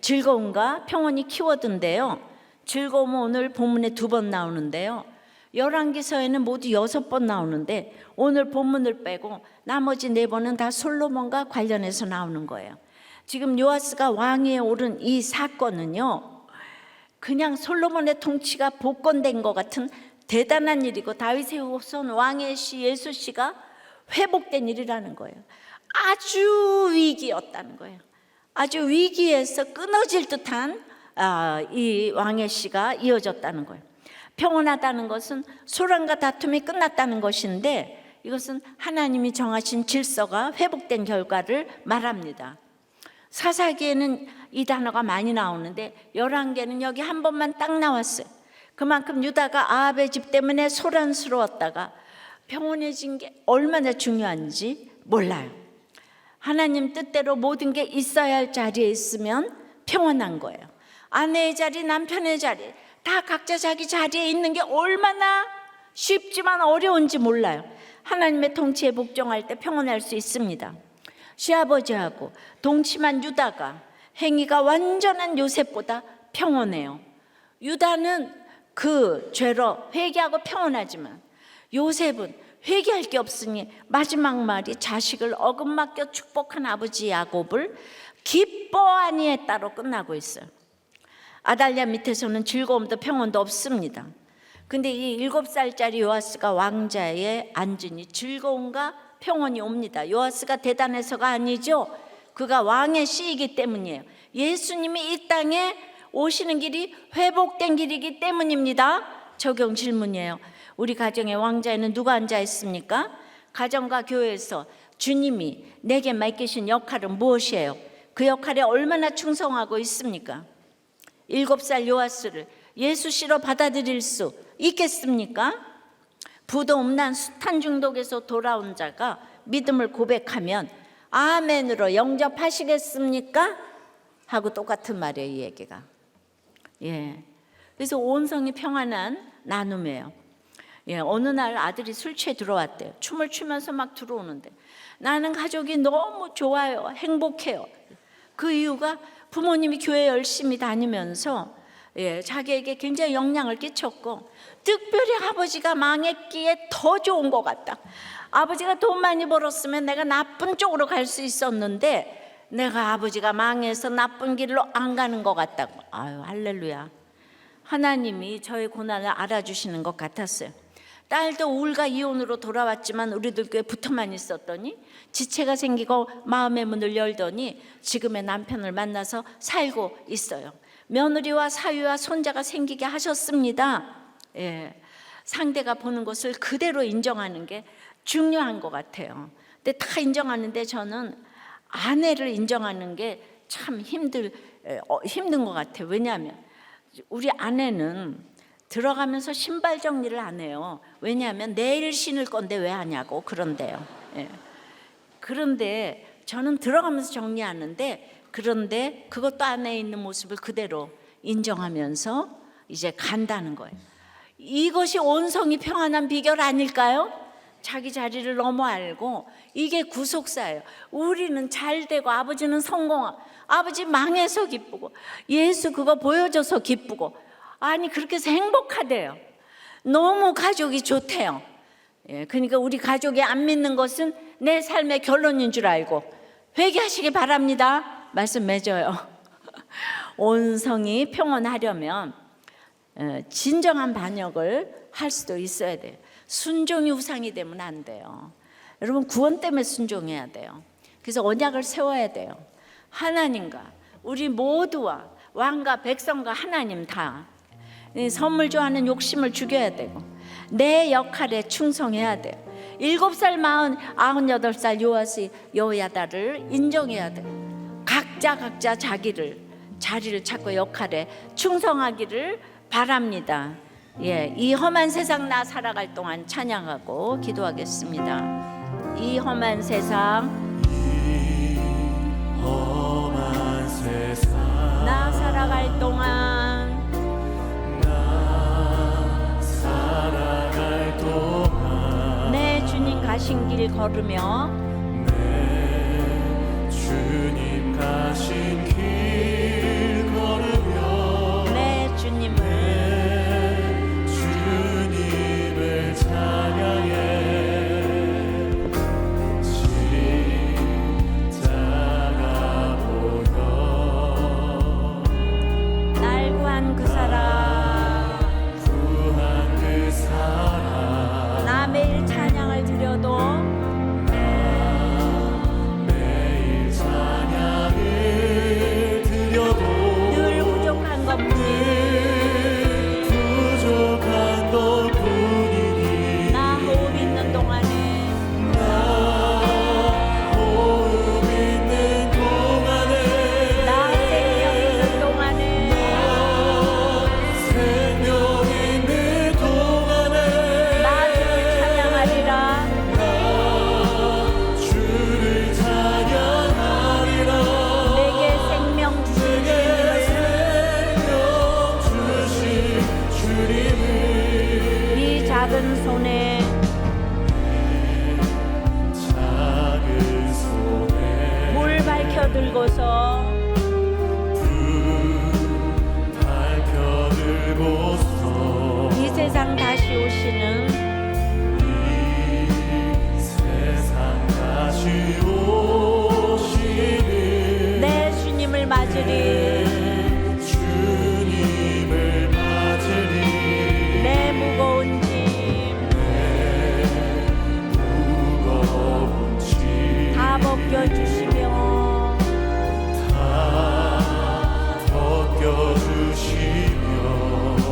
즐거움과 평온이 키워드인데요. 즐거움은 오늘 본문에 2번 나오는데요. 열왕기서에는 모두 6번 나오는데 오늘 본문을 빼고 나머지 4번은 다 솔로몬과 관련해서 나오는 거예요. 지금 요아스가 왕위에 오른 이 사건은요, 그냥 솔로몬의 통치가 복권된 것 같은 대단한 일이고 다윗의 후손 왕의 시 예수씨가 회복된 일이라는 거예요. 아주 위기였다는 거예요. 아주 위기에서 끊어질 듯한 이 왕의 시가 이어졌다는 거예요. 평온하다는 것은 소란과 다툼이 끝났다는 것인데 이것은 하나님이 정하신 질서가 회복된 결과를 말합니다. 사사기에는 이 단어가 많이 나오는데 열왕기에는 여기 한 번만 딱 나왔어요. 그만큼 유다가 아합의 집 때문에 소란스러웠다가 평온해진 게 얼마나 중요한지 몰라요. 하나님 뜻대로 모든 게 있어야 할 자리에 있으면 평온한 거예요. 아내의 자리, 남편의 자리 다 각자 자기 자리에 있는 게 얼마나 쉽지만 어려운지 몰라요. 하나님의 통치에 복종할 때 평온할 수 있습니다. 시아버지하고 동침한 유다가 행위가 완전한 요셉보다 평온해요. 유다는 그 죄로 회개하고 평온하지만 요셉은 회개할 게 없으니 마지막 말이 자식을 어긋맡겨 축복한 아버지 야곱을 기뻐하니 했다로 끝나고 있어요. 아달랴 밑에서는 즐거움도 평온도 없습니다. 근데 이 7살짜리 요아스가 왕자에 앉으니 즐거움과 평온이 옵니다. 요아스가 대단해서가 아니죠. 그가 왕의 씨이기 때문이에요. 예수님이 이 땅에 오시는 길이 회복된 길이기 때문입니다. 적용 질문이에요. 우리 가정의 왕자에는 누가 앉아 있습니까? 가정과 교회에서 주님이 내게 맡기신 역할은 무엇이에요? 그 역할에 얼마나 충성하고 있습니까? 7살 요아스를 예수씨로 받아들일 수 있겠습니까? 부도 음란 숱한 중독에서 돌아온 자가 믿음을 고백하면 아멘으로 영접하시겠습니까? 하고 똑같은 말이에요, 이 얘기가. 그래서 온 성이 평안한 나눔이에요. 어느 날 아들이 술 취해 들어왔대요. 춤을 추면서 막 들어오는데 나는 가족이 너무 좋아요, 행복해요. 그 이유가 부모님이 교회 열심히 다니면서 자기에게 굉장히 영향을 끼쳤고, 특별히 아버지가 망했기에 더 좋은 것 같다. 아버지가 돈 많이 벌었으면 내가 나쁜 쪽으로 갈 수 있었는데 내가 아버지가 망해서 나쁜 길로 안 가는 것 같다고. 아유, 할렐루야. 하나님이 저의 고난을 알아주시는 것 같았어요. 딸도 우울과 이혼으로 돌아왔지만 우리들 교회 붙어만 있었더니 지체가 생기고 마음의 문을 열더니 지금의 남편을 만나서 살고 있어요. 며느리와 사위와 손자가 생기게 하셨습니다. 상대가 보는 것을 그대로 인정하는 게 중요한 것 같아요. 근데 다 인정하는데 저는 아내를 인정하는 게 참 힘든 것 같아요. 왜냐하면 우리 아내는 들어가면서 신발 정리를 안 해요. 왜냐하면 내일 신을 건데 왜 하냐고 그런데요. 그런데 저는 들어가면서 정리하는데, 그런데 그것도 안에 있는 모습을 그대로 인정하면서 이제 간다는 거예요. 이것이 온성이 평안한 비결 아닐까요? 자기 자리를 너무 알고, 이게 구속사예요. 우리는 잘 되고 아버지는 성공하고, 아버지 망해서 기쁘고, 예수 그거 보여줘서 기쁘고, 아니 그렇게 해서 행복하대요. 너무 가족이 좋대요. 그러니까 우리 가족이 안 믿는 것은 내 삶의 결론인 줄 알고 회개하시기 바랍니다. 말씀 맺어요. 온성이 평온하려면 진정한 반역을 할 수도 있어야 돼요. 순종이 우상이 되면 안 돼요. 여러분, 구원 때문에 순종해야 돼요. 그래서 언약을 세워야 돼요. 하나님과 우리 모두와 왕과 백성과 하나님 다 선물 좋아하는 욕심을 죽여야 되고 내 역할에 충성해야 돼요. 7살, 98살 여호야다를 인정해야 돼요. 각자 자리를 찾고 역할에 충성하기를 바랍니다. 이 험한 세상 나 살아갈 동안 찬양하고 기도하겠습니다. 이 험한 세상 나 살아갈 동안 내 주님 가신 길 걸으며 내 주님 가신 길 걸으며 내 주님을 찬양해 십자가 보여 날 구한 그 사람 나 매일 찬양을 드려도 매일 찬양을 드려도 늘 부족한 것뿐이니 나 호흡 있는 동안에 나 생명 있는 동안에 나 주를 찬양하리라. 내게 생명 주신 주님을 이 작은 손에 불 밝혀 들고서 이 세상 다시 오시는 내 주님을 맞으리. 내 무거운 짐 다 벗겨주시며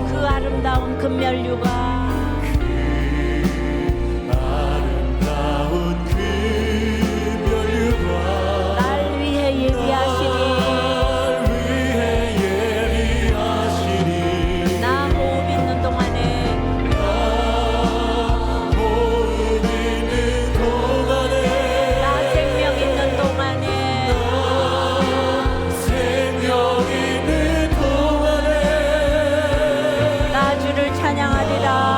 그 아름다운 금면류가 날 위해 예비하시리. 나 호흡 있는 동안에 나 생명 있는 동안에 나 주를 찬양하리라.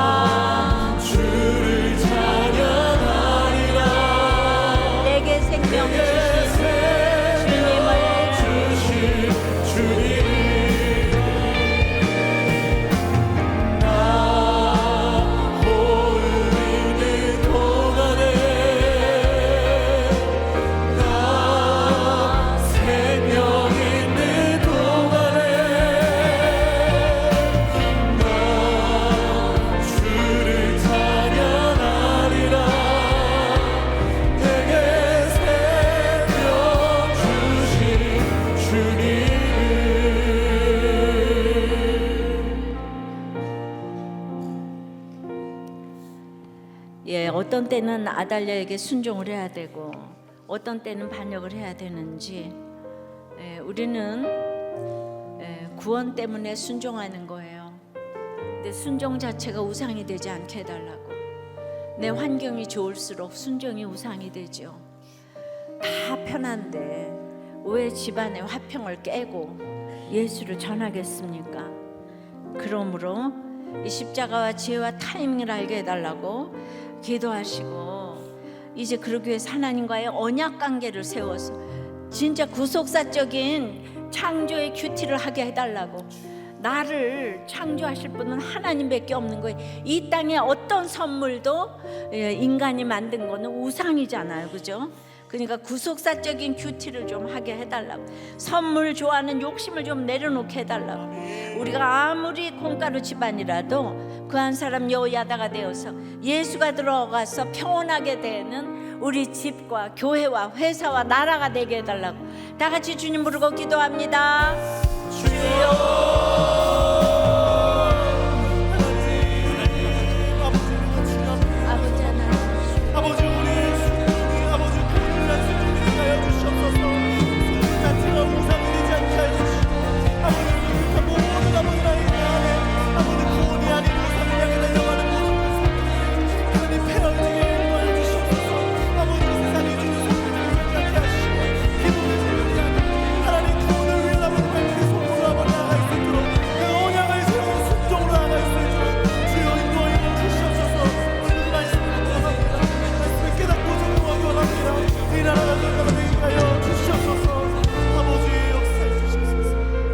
어떤 때는 아달랴에게 순종을 해야 되고 어떤 때는 반역을 해야 되는지, 우리는 구원 때문에 순종하는 거예요. 근데 순종 자체가 우상이 되지 않게 해달라고. 내 환경이 좋을수록 순종이 우상이 되죠. 다 편한데 왜 집안의 화평을 깨고 예수를 전하겠습니까? 그러므로 이 십자가와 지혜와 타이밍을 알게 해달라고 기도하시고, 이제 그러기 위해서 하나님과의 언약 관계를 세워서 진짜 구속사적인 창조의 큐티를 하게 해달라고. 나를 창조하실 분은 하나님밖에 없는 거예요. 이 땅에 어떤 선물도 인간이 만든 거는 우상이잖아요, 그죠? 그러니까 구속사적인 큐티를 좀 하게 해달라고. 선물 좋아하는 욕심을 좀 내려놓게 해달라고. 우리가 아무리 콩가루 집안이라도 그 한 사람 여호야다가 되어서 예수가 들어가서 평온하게 되는 우리 집과 교회와 회사와 나라가 되게 해달라고. 다 같이 주님 부르고 기도합니다. 주여.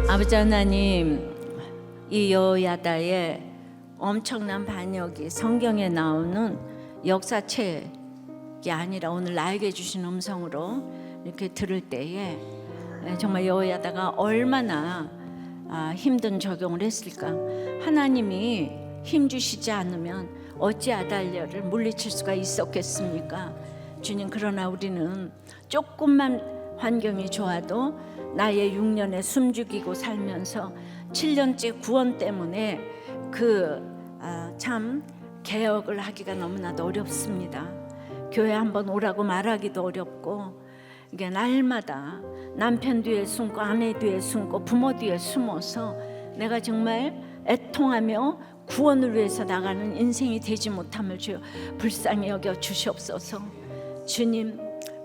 아버지 하나님, 이 여호야다의 엄청난 반역이 성경에 나오는 역사책이 아니라 오늘 나에게 주신 음성으로 이렇게 들을 때에 정말 여호야다가 얼마나 힘든 적용을 했을까. 하나님이 힘 주시지 않으면 어찌 아달랴를 물리칠 수가 있었겠습니까? 주님, 그러나 우리는 조금만 환경이 좋아도 나의 6년에 숨죽이고 살면서 7년째 구원 때문에 참 개혁을 하기가 너무나도 어렵습니다. 교회 한번 오라고 말하기도 어렵고, 이게 날마다 남편 뒤에 숨고 아내 뒤에 숨고 부모 뒤에 숨어서 내가 정말 애통하며 구원을 위해서 나가는 인생이 되지 못함을 주여 불쌍히 여겨 주시옵소서. 주님,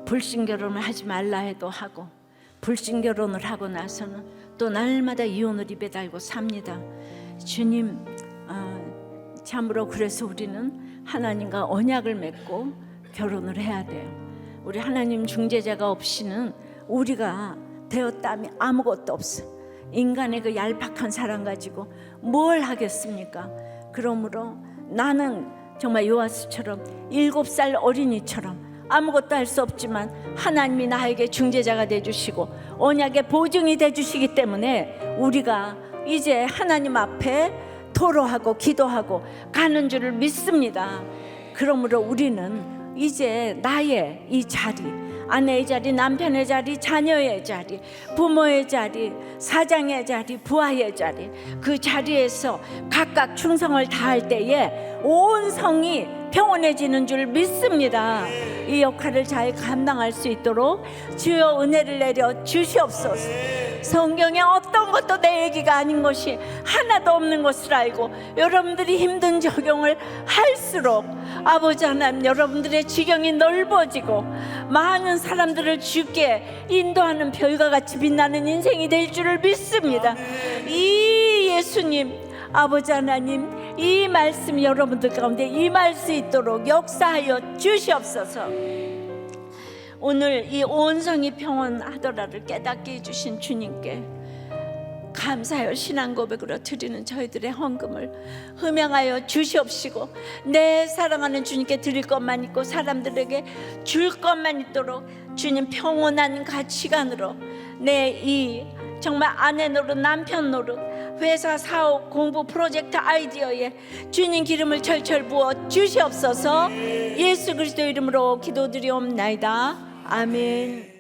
불신결혼을 하지 말라 해도 하고 불신결혼을 하고 나서는 또 날마다 이혼을 입에 달고 삽니다. 주님, 참으로 그래서 우리는 하나님과 언약을 맺고 결혼을 해야 돼요. 우리 하나님 중재자가 없이는 우리가 되었다면 아무것도 없어. 인간의 그 얄팍한 사랑 가지고 뭘 하겠습니까? 그러므로 나는 정말 요아스처럼 7살 어린이처럼 아무것도 할 수 없지만 하나님이 나에게 중재자가 되어주시고 언약의 보증이 되어주시기 때문에 우리가 이제 하나님 앞에 토로하고 기도하고 가는 줄을 믿습니다. 그러므로 우리는 이제 나의 이 자리, 아내의 자리, 남편의 자리, 자녀의 자리, 부모의 자리, 사장의 자리, 부하의 자리, 그 자리에서 각각 충성을 다할 때에 온 성이 평온해지는 줄 믿습니다. 이 역할을 잘 감당할 수 있도록 주여 은혜를 내려 주시옵소서. 성경에 어떤 것도 내 얘기가 아닌 것이 하나도 없는 것을 알고 여러분들이 힘든 적용을 할수록 아버지 하나님, 여러분들의 지경이 넓어지고 많은 사람들을 주께 인도하는 별과 같이 빛나는 인생이 될 줄을 믿습니다. 이 예수님, 아버지 하나님, 이 말씀이 여러분들 가운데 임할 수 있도록 역사하여 주시옵소서. 오늘 이 온 성이 평온하더라를 깨닫게 해주신 주님께 감사하여 신앙 고백으로 드리는 저희들의 헌금을 흠양하여 주시옵시고, 내 사랑하는 주님께 드릴 것만 있고 사람들에게 줄 것만 있도록 주님 평온한 가치관으로 내 이 정말 아내 노릇, 남편 노릇, 회사 사업, 공부, 프로젝트 아이디어에 주님 기름을 철철 부어 주시옵소서. 예수 그리스도 이름으로 기도드리옵나이다. 아멘.